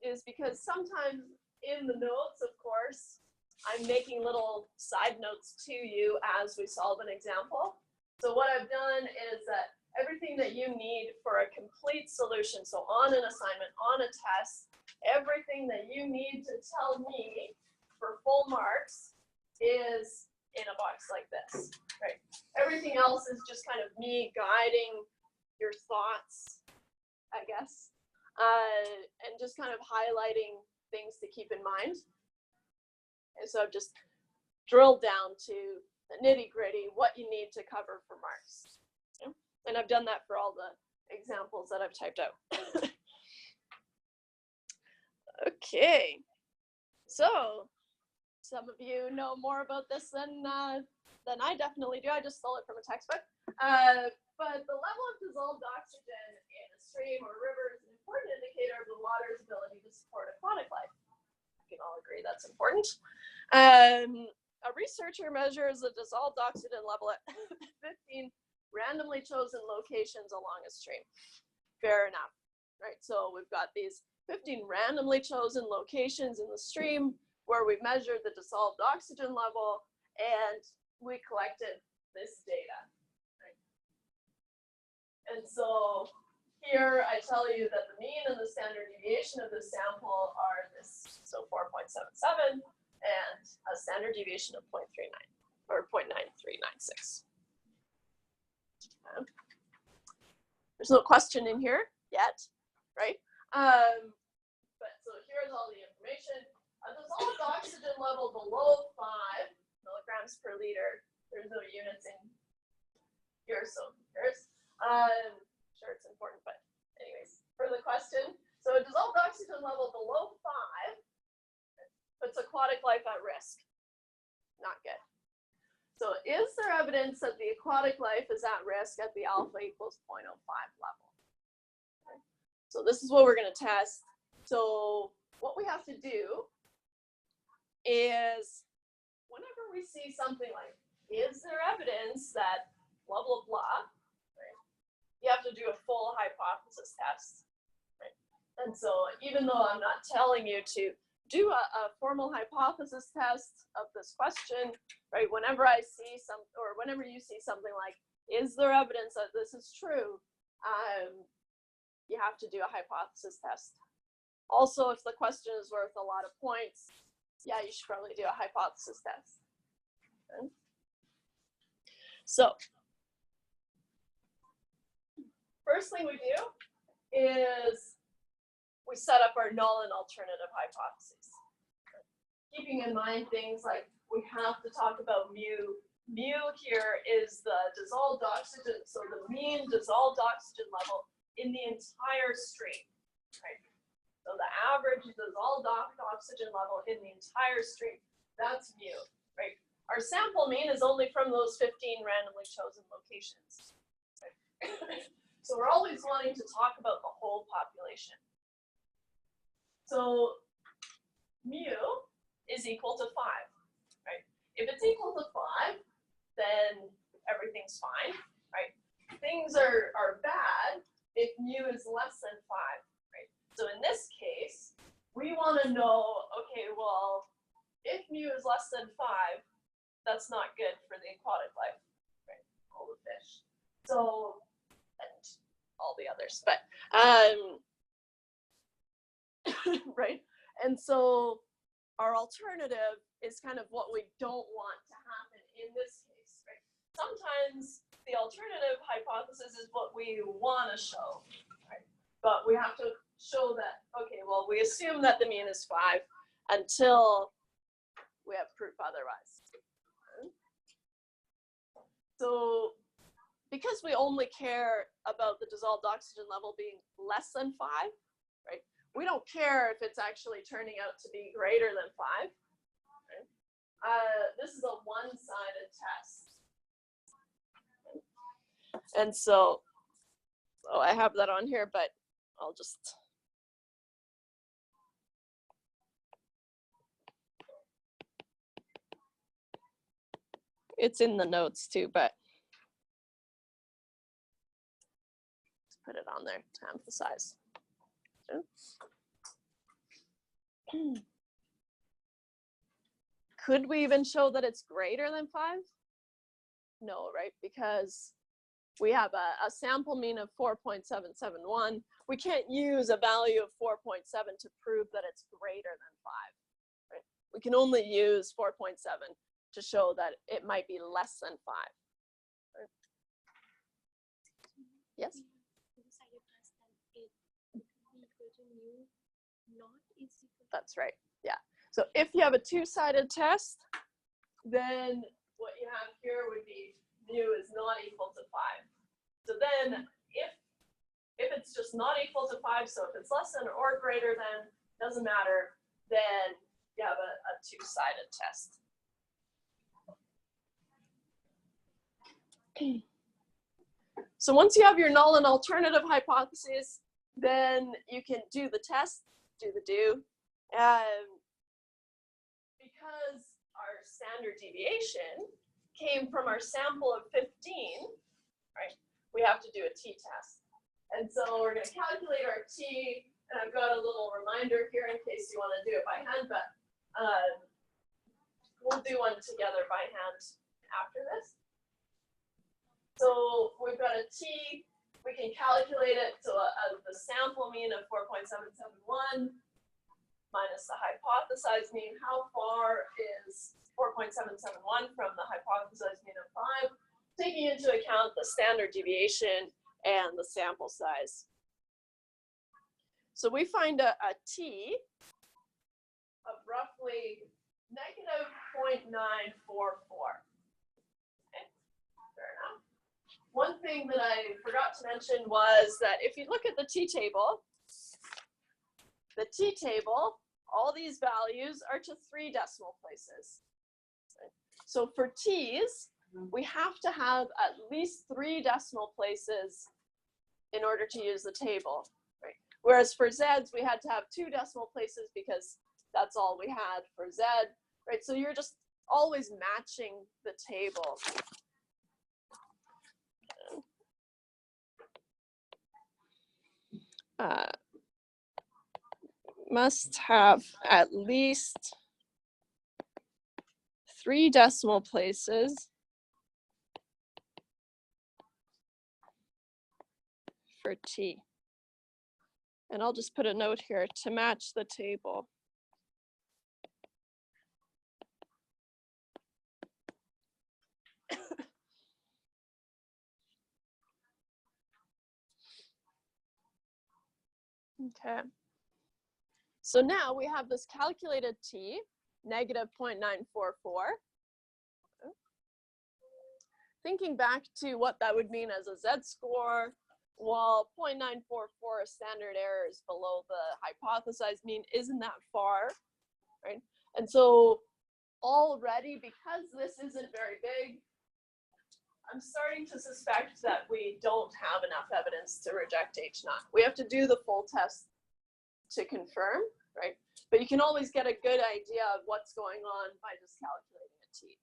is, because sometimes in the notes, of course, I'm making little side notes to you as we solve an example. So what I've done is that everything that you need for a complete solution, so on an assignment, on a test, everything that you need to tell me for full marks is in a box like this, right? Everything else is just kind of me guiding your thoughts I guess, and just kind of highlighting things to keep in mind. And so I've just drilled down to the nitty-gritty, what you need to cover for marks. Okay? And I've done that for all the examples that I've typed out. Okay, so some of you know more about this than I definitely do. I just stole it from a textbook. But the level of dissolved oxygen in a stream or river is an important indicator of the water's ability to support aquatic life. We can all agree that's important. A researcher measures the dissolved oxygen level at 15 randomly chosen locations along a stream. Fair enough, right? So we've got these 15 randomly chosen locations in the stream where we measured the dissolved oxygen level and we collected this data. Right? And so here I tell you that the mean and the standard deviation of this sample are this, so 4.77 and a standard deviation of 0.39 or 0.9396. Okay. There's no question in here yet, right? But so here's all the information. A dissolved oxygen level below 5 milligrams per liter. There's no units in here, so here's sure it's important, but anyways, for the question. So a dissolved oxygen level below 5 puts aquatic life at risk. Not good. So is there evidence that the aquatic life is at risk at the alpha equals 0.05 level? Okay. So this is what we're going to test. So what we have to do is whenever we see something like, is there evidence that blah, blah, blah, right? You have to do a full hypothesis test. Right? And so even though I'm not telling you to do a formal hypothesis test of this question, right? Whenever I see some, or whenever you see something like, is there evidence that this is true? You have to do a hypothesis test. Also, if the question is worth a lot of points, yeah, you should probably do a hypothesis test. Okay. So, first thing we do is we set up our null and alternative hypotheses. Keeping in mind things like we have to talk about mu. Mu here is the dissolved oxygen, so the mean dissolved oxygen level in the entire stream, right? So the average dissolved oxygen level in the entire stream, that's mu, right? Our sample mean is only from those 15 randomly chosen locations. Right? So we're always wanting to talk about the whole population. So mu is equal to 5, right? If it's equal to 5, then everything's fine, right? Things are bad if mu is less than 5, right? So in this case, we want to know, okay, well, if mu is less than 5, that's not good for the aquatic life, right? All the fish. So, and all the others, but, right? And so our alternative is kind of what we don't want to happen in this case, right? Sometimes the alternative hypothesis is what we want to show, right? But we have to show that, okay, well, we assume that the mean is 5 until we have proof otherwise. Okay. So because we only care about the dissolved oxygen level being less than 5, right? We don't care if it's actually turning out to be greater than 5. Okay. This is a one-sided test. Okay. And so I have that on here, but I'll just. It's in the notes too, but let's put it on there to emphasize. Could we even show that it's greater than 5? No, right? Because we have a sample mean of 4.771. We can't use a value of 4.7 to prove that it's greater than 5. Right? We can only use 4.7 to show that it might be less than 5. Right? Yes? mu not is equal. That's right. Yeah. So if you have a two-sided test, then what you have here would be mu is not equal to 5. So then if it's just not equal to 5, so if it's less than or greater than, doesn't matter, then you have a two-sided test. So once you have your null and alternative hypotheses, then you can do the test, do the do. Because our standard deviation came from our sample of 15, right? We have to do a t-test. And so we're going to calculate our t, and I've got a little reminder here in case you want to do it by hand, but we'll do one together by hand after this. So we've got a t, we can calculate it, so the sample mean of 4.771 minus the hypothesized mean. How far is 4.771 from the hypothesized mean of 5? Taking into account the standard deviation and the sample size. So we find a t of roughly negative 0.944. Okay, fair enough. One thing that I forgot to mention was that if you look at the t-table, all these values are to 3 decimal places. Okay. So for t's, we have to have at least 3 decimal places in order to use the table, right? Whereas for z's, we had to have 2 decimal places because that's all we had for z, right? So you're just always matching the table. Must have at least 3 decimal places for t. And I'll just put a note here to match the table. Okay. So now we have this calculated t, negative 0.944. Thinking back to what that would mean as a z-score, while 0.944 standard error is below the hypothesized mean, isn't that far, right? And so already, because this isn't very big, I'm starting to suspect that we don't have enough evidence to reject H0. We have to do the full test to confirm, right? But you can always get a good idea of what's going on by just calculating a t.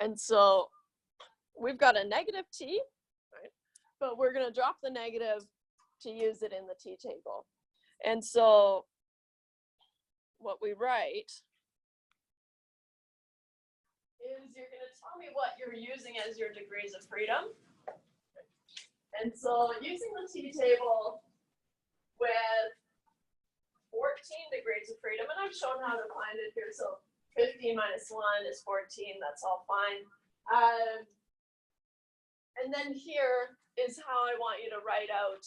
And so we've got a negative t, right? But we're going to drop the negative to use it in the t table. And so what we write is you're going to tell me what you're using as your degrees of freedom. And so using the t table with 14 degrees of freedom, and I've shown how to find it here. So 15 minus 1 is 14, that's all fine. And then here is how I want you to write out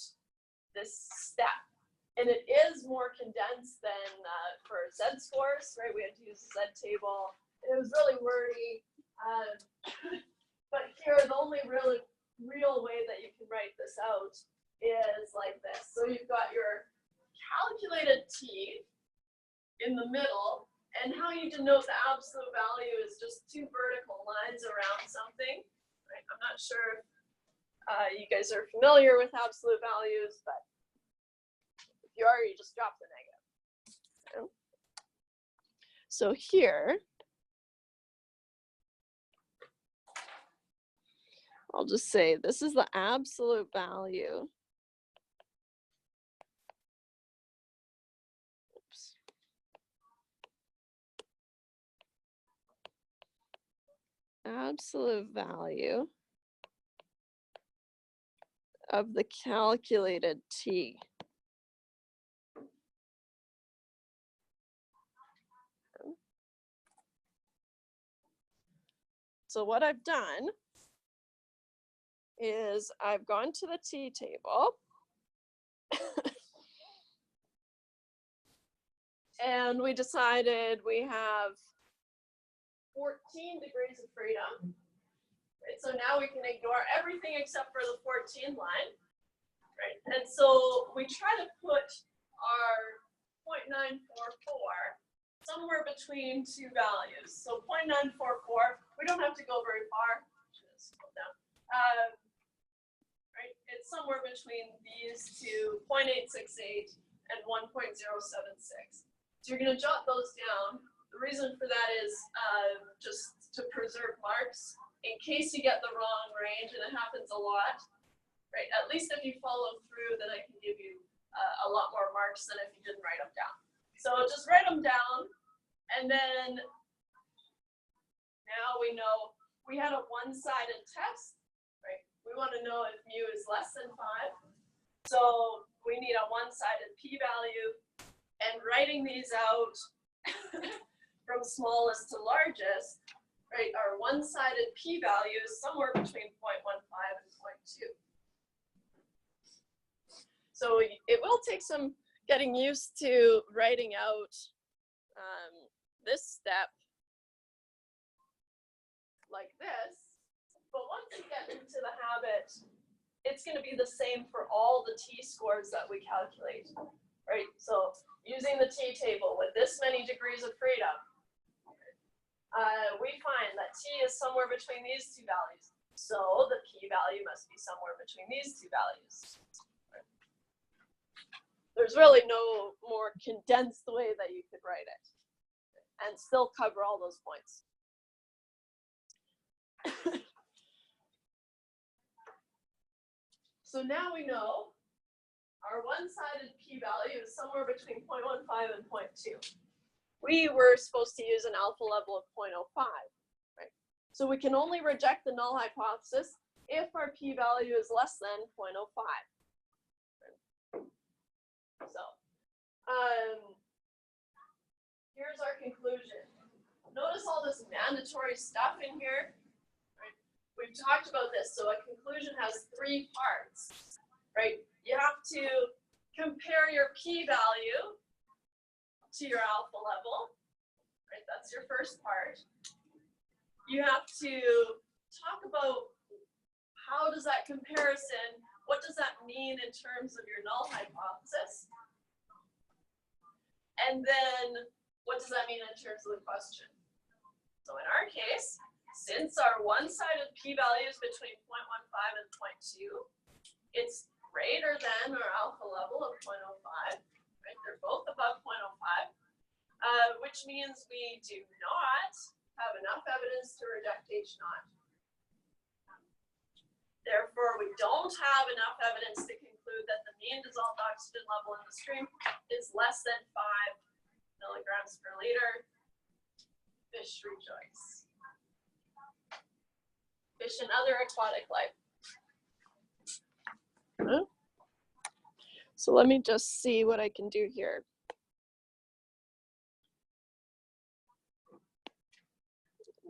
this step. And it is more condensed than for z-scores, right? We had to use the z-table. It was really wordy. But here, the only real way that you can write this out is like this. So you've got your calculated t in the middle, and how you denote the absolute value is just 2 vertical lines around something. Right? I'm not sure if you guys are familiar with absolute values, but if you are, you just drop the negative. Okay. So here, I'll just say this is the absolute value. Oops. Absolute value of the calculated t. So what I've done is I've gone to the t table And we decided we have 14 degrees of freedom. Right? So now we can ignore everything except for the 14 line. Right? And so we try to put our 0.944 somewhere between two values. So 0.944, we don't have to go very far. Just scroll down. Right? It's somewhere between these two, 0.868 and 1.076. So you're going to jot those down. The reason for that is just to preserve marks in case you get the wrong range, and it happens a lot. Right? At least if you follow through, then I can give you a lot more marks than if you didn't write them down. So just write them down, and then now we know we had a one-sided test, right? We want to know if mu is less than 5. So we need a one-sided p-value, and writing these out from smallest to largest, right? Our one-sided p-value is somewhere between 0.15 and 0.2. So it will take some getting used to writing out this step like this. But once you get into the habit, it's going to be the same for all the t-scores that we calculate, right? So using the t-table with this many degrees of freedom, we find that t is somewhere between these two values. So the p-value must be somewhere between these two values. There's really no more condensed way that you could write it and still cover all those points. So now we know our one-sided p-value is somewhere between 0.15 and 0.2. We were supposed to use an alpha level of 0.05, right? So we can only reject the null hypothesis if our p-value is less than 0.05. So here's our conclusion. Notice all this mandatory stuff in here. Right? We've talked about this. So a conclusion has 3 parts, right? You have to compare your p-value to your alpha level, right? That's your first part. You have to talk about how does that comparison, what does that mean in terms of your null hypothesis? And then what does that mean in terms of the question? So in our case, since our one-sided p-value is between 0.15 and 0.2, it's greater than our alpha level of 0.05, right? They're both above 0.05, which means we do not have enough evidence to reject H naught. Therefore, we don't have enough evidence to conclude that the mean dissolved oxygen level in the stream is less than 5 milligrams per liter. Fish rejoice. Fish and other aquatic life. So let me just see what I can do here.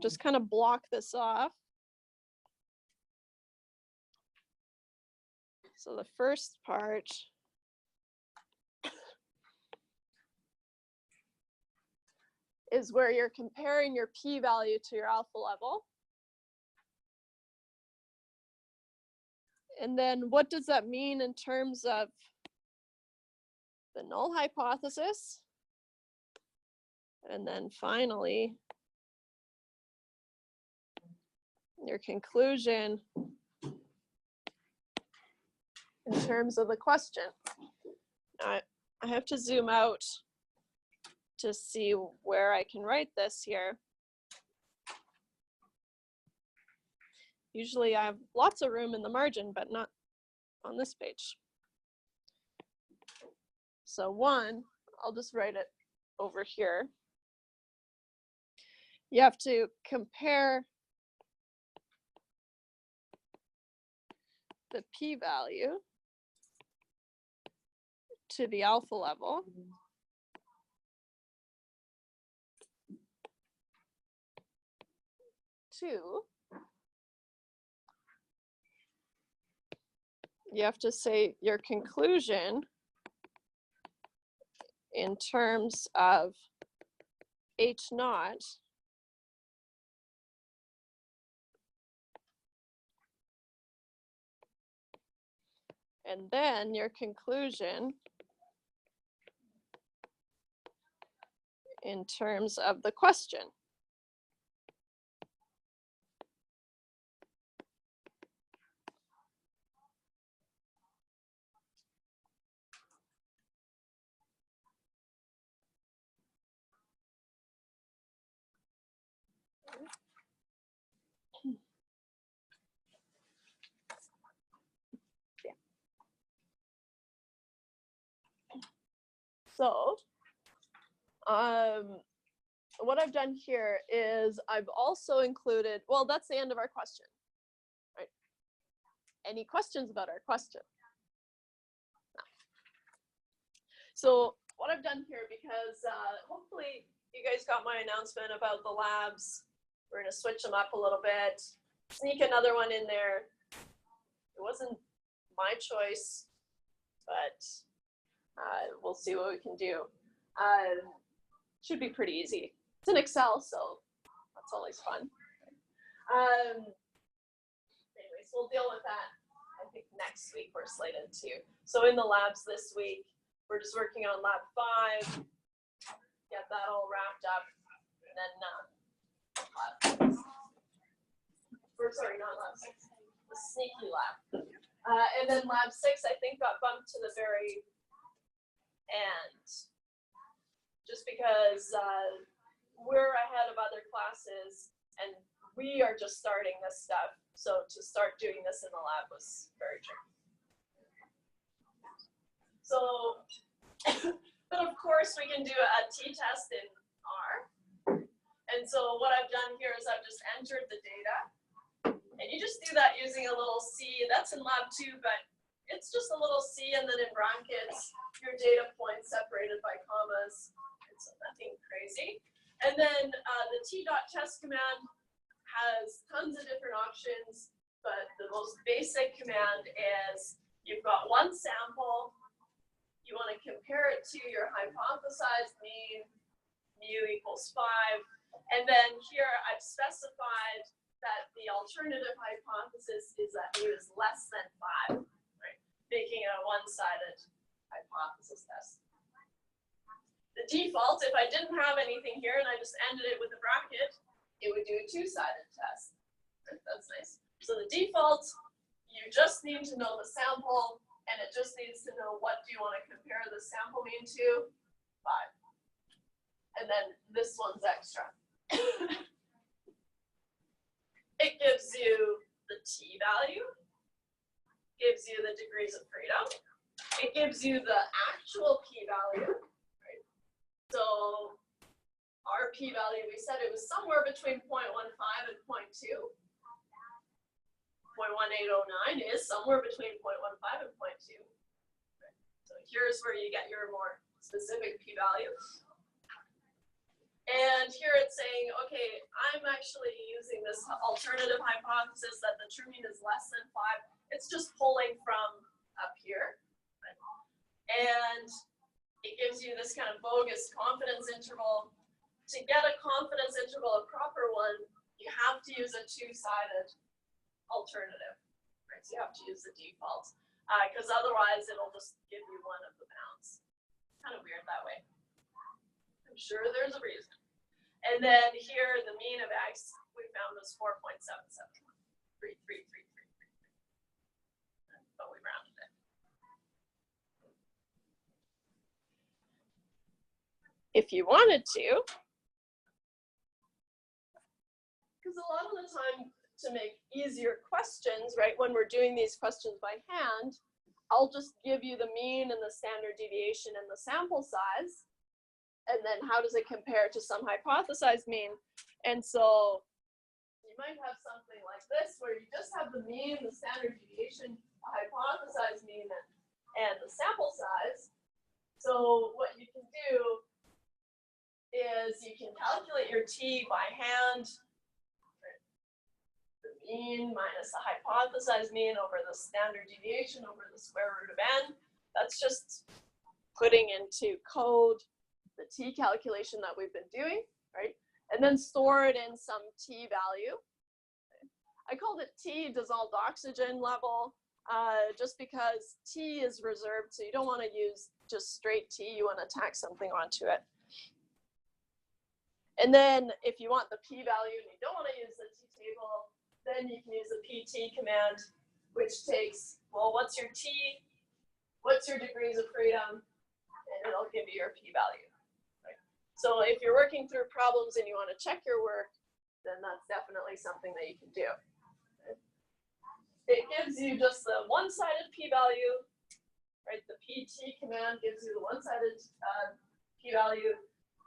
Just kind of block this off. So the first part is where you're comparing your p-value to your alpha level. And then what does that mean in terms of the null hypothesis? And then finally, your conclusion in terms of the question. Now, I have to zoom out to see where I can write this here. Usually I have lots of room in the margin, but not on this page. So 1, I'll just write it over here. You have to compare the p-value to the alpha level. you have to say your conclusion in terms of H naught and then your conclusion in terms of the question. So, what I've done here is I've also included, well, that's the end of our question, right? Any questions about our question? No. So what I've done here, because hopefully you guys got my announcement about the labs. We're gonna switch them up a little bit, sneak another one in there. It wasn't my choice, but we'll see what we can do. Should be pretty easy. It's in Excel, so that's always fun. Anyways, we'll deal with that. I think next week we're slated to. So in the labs this week, we're just working on lab 5, get that all wrapped up, and then sorry, not lab 6, the sneaky lab. And then lab 6, I think, got bumped to the very end, just because we're ahead of other classes and we are just starting this stuff. So to start doing this in the lab was very tricky. So, but of course we can do a t-test in R. And so what I've done here is I've just entered the data. And you just do that using a little C. That's in lab 2, but it's just a little C and then in brackets, your data points separated by commas. It's nothing crazy. And then the t.test command has tons of different options, but the most basic command is you've got one sample, you want to compare it to your hypothesized mean, mu equals 5, and then here I've specified that the alternative hypothesis is that mu is less than 5, right? Making it a one-sided hypothesis test. The default, if I didn't have anything here and I just ended it with a bracket, it would do a two-sided test. That's nice. So the default, you just need to know the sample, and it just needs to know what do you want to compare the sample mean to? 5. And then this one's extra. It gives you the t-value, gives you the degrees of freedom, it gives you the actual p-value. So our p-value, we said it was somewhere between 0.15 and 0.2. 0.1809 is somewhere between 0.15 and 0.2. So here's where you get your more specific p-value. And here it's saying, okay, I'm actually using this alternative hypothesis that the true mean is less than 5. It's just pulling from up here. And it gives you this kind of bogus confidence interval. To get a confidence interval, a proper one, you have to use a two-sided alternative, right? So you have to use the default, because otherwise it'll just give you one of the bounds. Kind of weird that way. I'm sure there's a reason. And then here, the mean of x we found was 4.77. 33333. But we rounded it. If you wanted to, because a lot of the time to make easier questions, right, when we're doing these questions by hand, I'll just give you the mean and the standard deviation and the sample size, and then how does it compare to some hypothesized mean? And so you might have something like this, where you just have the mean, the standard deviation, the hypothesized mean, and the sample size. So what you can do is you can calculate your t by hand. The mean minus the hypothesized mean over the standard deviation over the square root of n. That's just putting into code the t calculation that we've been doing, right? And then store it in some t value. I called it t dissolved oxygen level just because t is reserved, so you don't want to use just straight t, you want to tack something onto it. And then if you want the p-value and you don't want to use the t-table, then you can use the pt command, which takes, well, what's your t, what's your degrees of freedom, and it'll give you your p-value. Right? So if you're working through problems and you want to check your work, then that's definitely something that you can do. Okay? It gives you just the one-sided p-value, right? The pt command gives you the one-sided p-value.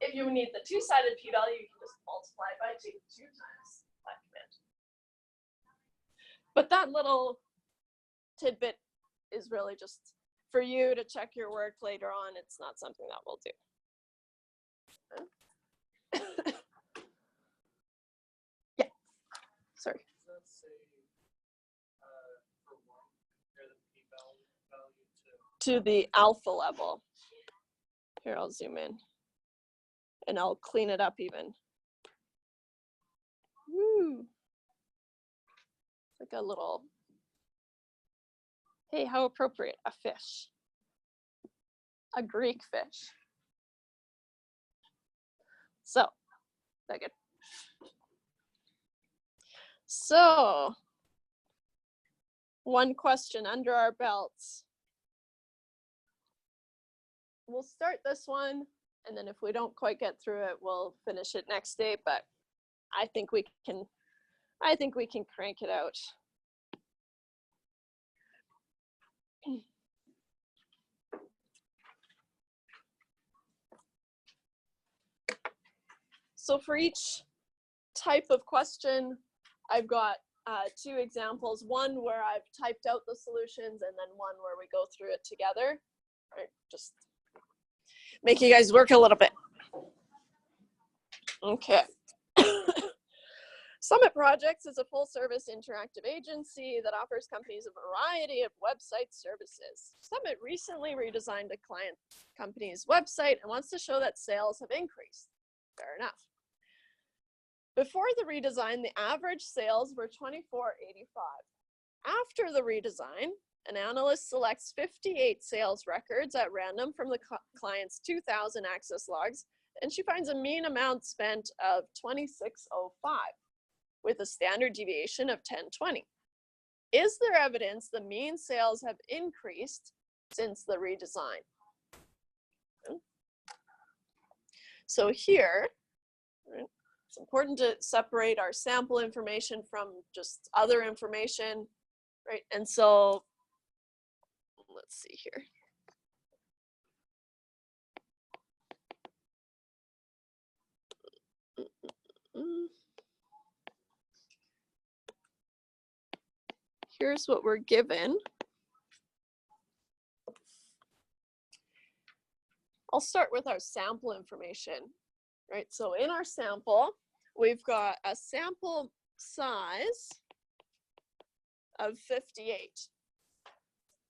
If you need the two-sided p-value, you can just multiply by 2 times that command. But that little tidbit is really just for you to check your work later on. It's not something that we'll do. Yeah, sorry. To the alpha level. Here, I'll zoom in. And I'll clean it up even. Woo. It's like a little, hey, how appropriate, a fish. A Greek fish. So, that good? So, one question under our belts. We'll start this one, and then if we don't quite get through it, we'll finish it next day, but I think we can crank it out. So for each type of question, I've got 2 examples, one where I've typed out the solutions and then one where we go through it together. Right, just make you guys work a little bit. Okay. Summit Projects is a full-service interactive agency that offers companies a variety of website services. Summit recently redesigned a client company's website and wants to show that sales have increased. Fair enough. Before the redesign, the average sales were $24.85. After the redesign, an analyst selects 58 sales records at random from the client's 2,000 access logs, and she finds a mean amount spent of $26.05 with a standard deviation of 1020. Is there evidence the mean sales have increased since the redesign? So here, it's important to separate our sample information from just other information, right? And so let's see here. Here's what we're given. I'll start with our sample information, right? So in our sample, we've got a sample size of 58.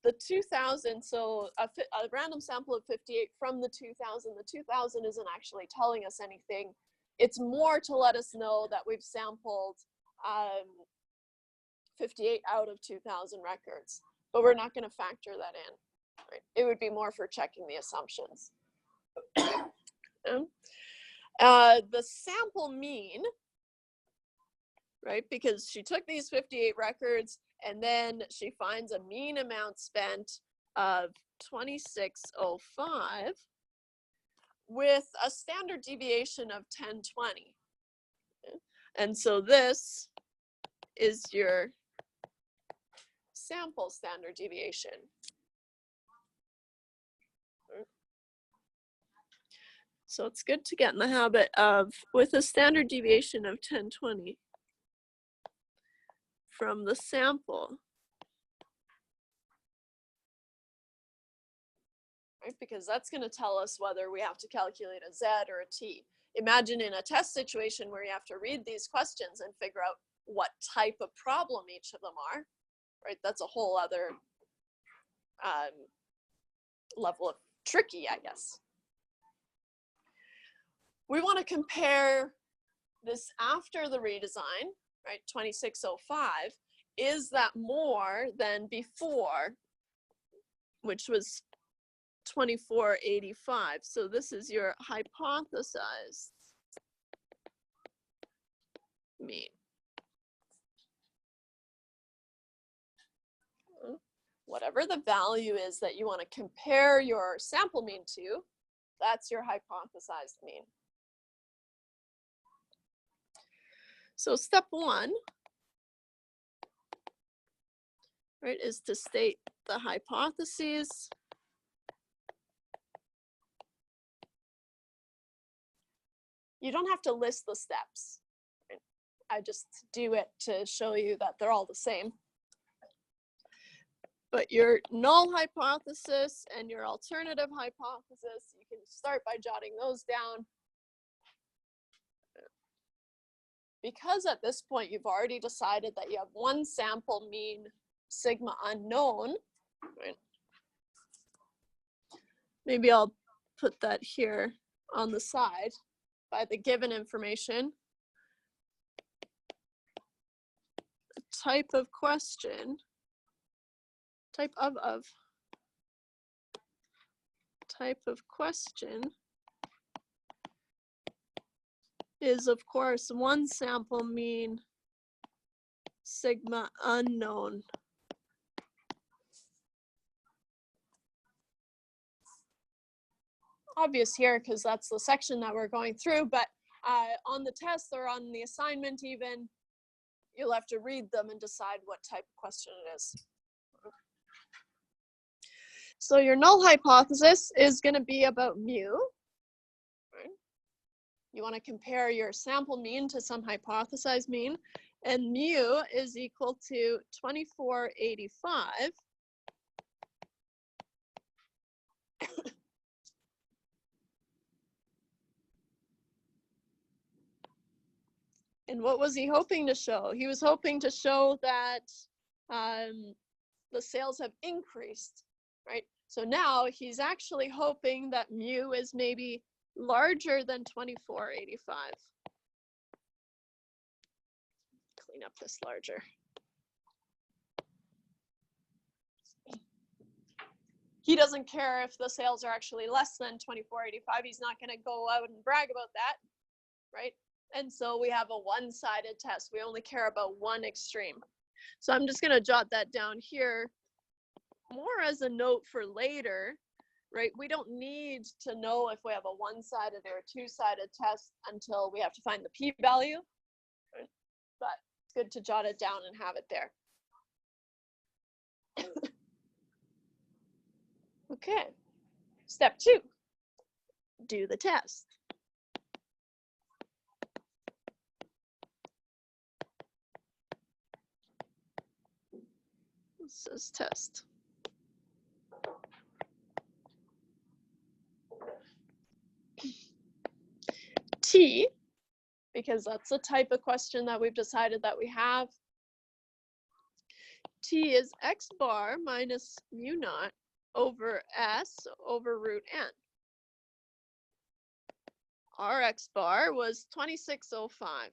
The 2,000, so a random sample of 58 from the 2,000. The 2,000 isn't actually telling us anything. It's more to let us know that we've sampled 58 out of 2,000 records, but we're not going to factor that in. Right? It would be more for checking the assumptions. The sample mean, right? Because she took these 58 records and then she finds a mean amount spent of 2605 with a standard deviation of 1020. Okay? And so this is your sample standard deviation. So it's good to get in the habit of, with a standard deviation of 1020 from the sample, right? Because that's going to tell us whether we have to calculate a Z or a T. Imagine in a test situation where you have to read these questions and figure out what type of problem each of them are, right? That's a whole other level of tricky, I guess. We want to compare this after the redesign, right? 2605. Is that more than before, which was 2485? So this is your hypothesized mean. Whatever the value is that you want to compare your sample mean to, that's your hypothesized mean. So step one, right, is to state the hypotheses. You don't have to list the steps. Right? I just do it to show you that they're all the same. But your null hypothesis and your alternative hypothesis, you can start by jotting those down. Because at this point, you've already decided that you have one sample mean sigma unknown, right? Maybe I'll put that here on the side by the given information. A type of question, type of question is, of course, one sample mean sigma unknown. Obvious here because that's the section that we're going through, but on the test or on the assignment even, you'll have to read them and decide what type of question it is. So your null hypothesis is going to be about mu. Right? You want to compare your sample mean to some hypothesized mean, and mu is equal to 2485. And what was he hoping to show? He was hoping to show that the sales have increased, right? So now he's actually hoping that mu is maybe larger than 2485. Clean up this larger. He doesn't care if the sales are actually less than 2485. He's not going to go out and brag about that, right? And so we have a one-sided test. We only care about one extreme. So I'm just going to jot that down here more as a note for later, right? We don't need to know if we have a one-sided or a two-sided test until we have to find the p-value, right? But it's good to jot it down and have it there. Okay, step 2, do the test. This says test. T, because that's the type of question that we've decided that we have. T is x bar minus mu naught over S over root n. Our x bar was 2605.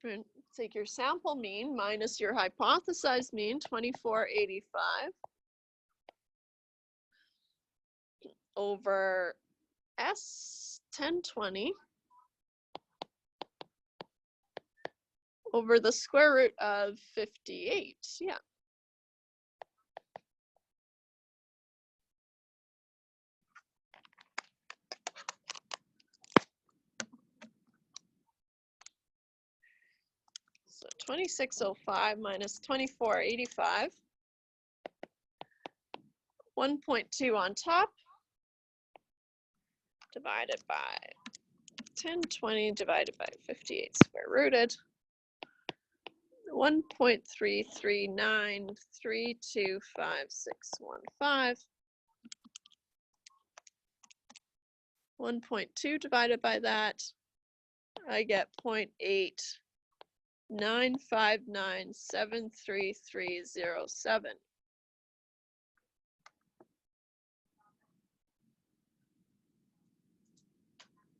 And take your sample mean minus your hypothesized mean, 2485, over S 1020 over the square root of 58. Yeah. So 2605 minus 2485, 1.2 on top, divided by 1020 divided by 58 square rooted, 1.339325615. 1.2 divided by that, I get 0.895973307.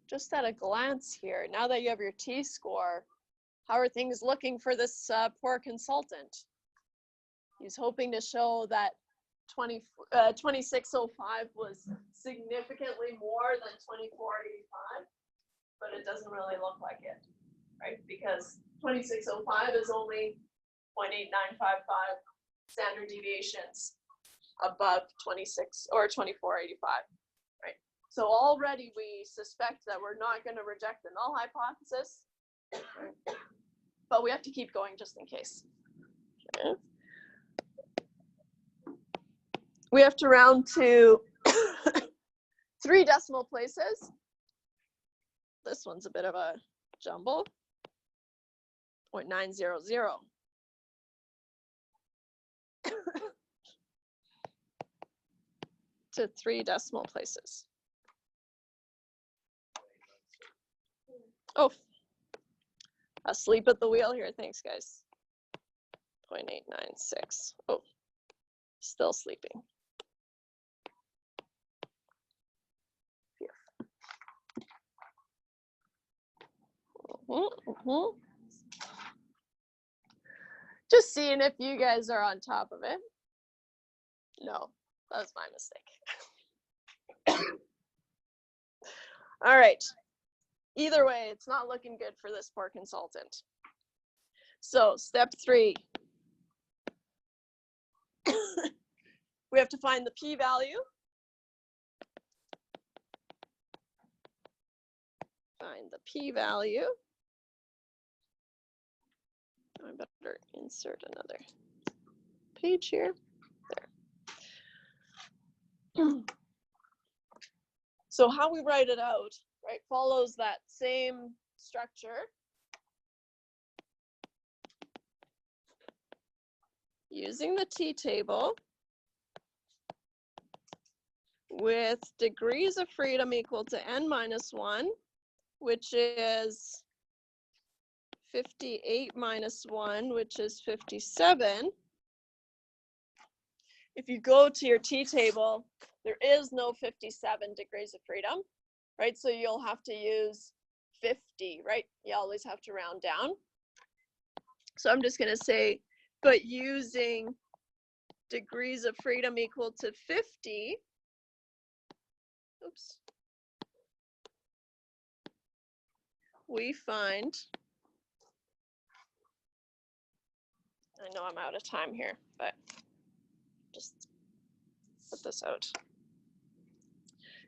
Just at a glance here, now that you have your t-score, how are things looking for this poor consultant? He's hoping to show that 2605 was significantly more than 2485, but it doesn't really look like it, right? Because 2605 is only 0.8955 standard deviations above 26 or 2485, right? So already we suspect that we're not going to reject the null hypothesis, right? But we have to keep going just in case. Okay. We have to round to 3 decimal places. This one's a bit of a jumble. 0.900. To 3 decimal places. Oh, asleep at the wheel here. Thanks, guys. 0.896. Oh, still sleeping. Just seeing if you guys are on top of it. No, that was my mistake. All right. Either way, it's not looking good for this poor consultant. So step 3. We have to find the p-value. Find the p-value. I better insert another page here. There. So how we write it out, right, follows that same structure. Using the t-table with degrees of freedom equal to n-1, which is 58 minus 1, which is 57. If you go to your t-table, there is no 57 degrees of freedom, right? So you'll have to use 50, right? You always have to round down. So I'm just going to say, but using degrees of freedom equal to 50, oops, we find, I know I'm out of time here, but just put this out.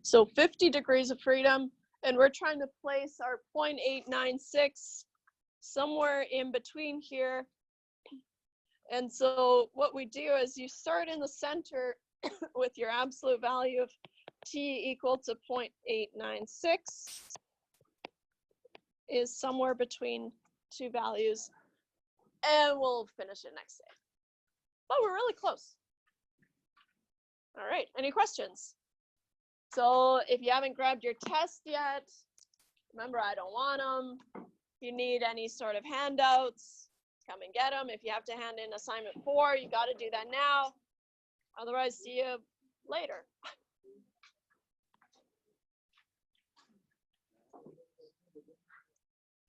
So 50 degrees of freedom, and we're trying to place our 0.896 somewhere in between here. And so what we do is you start in the center with your absolute value of t equal to 0.896 is somewhere between 2 values, and we'll finish it next day. But we're really close. All right, any questions? So if you haven't grabbed your test yet, remember, I don't want them. If you need any sort of handouts, come and get them. If you have to hand in assignment 4, you got to do that now. Otherwise, see you later.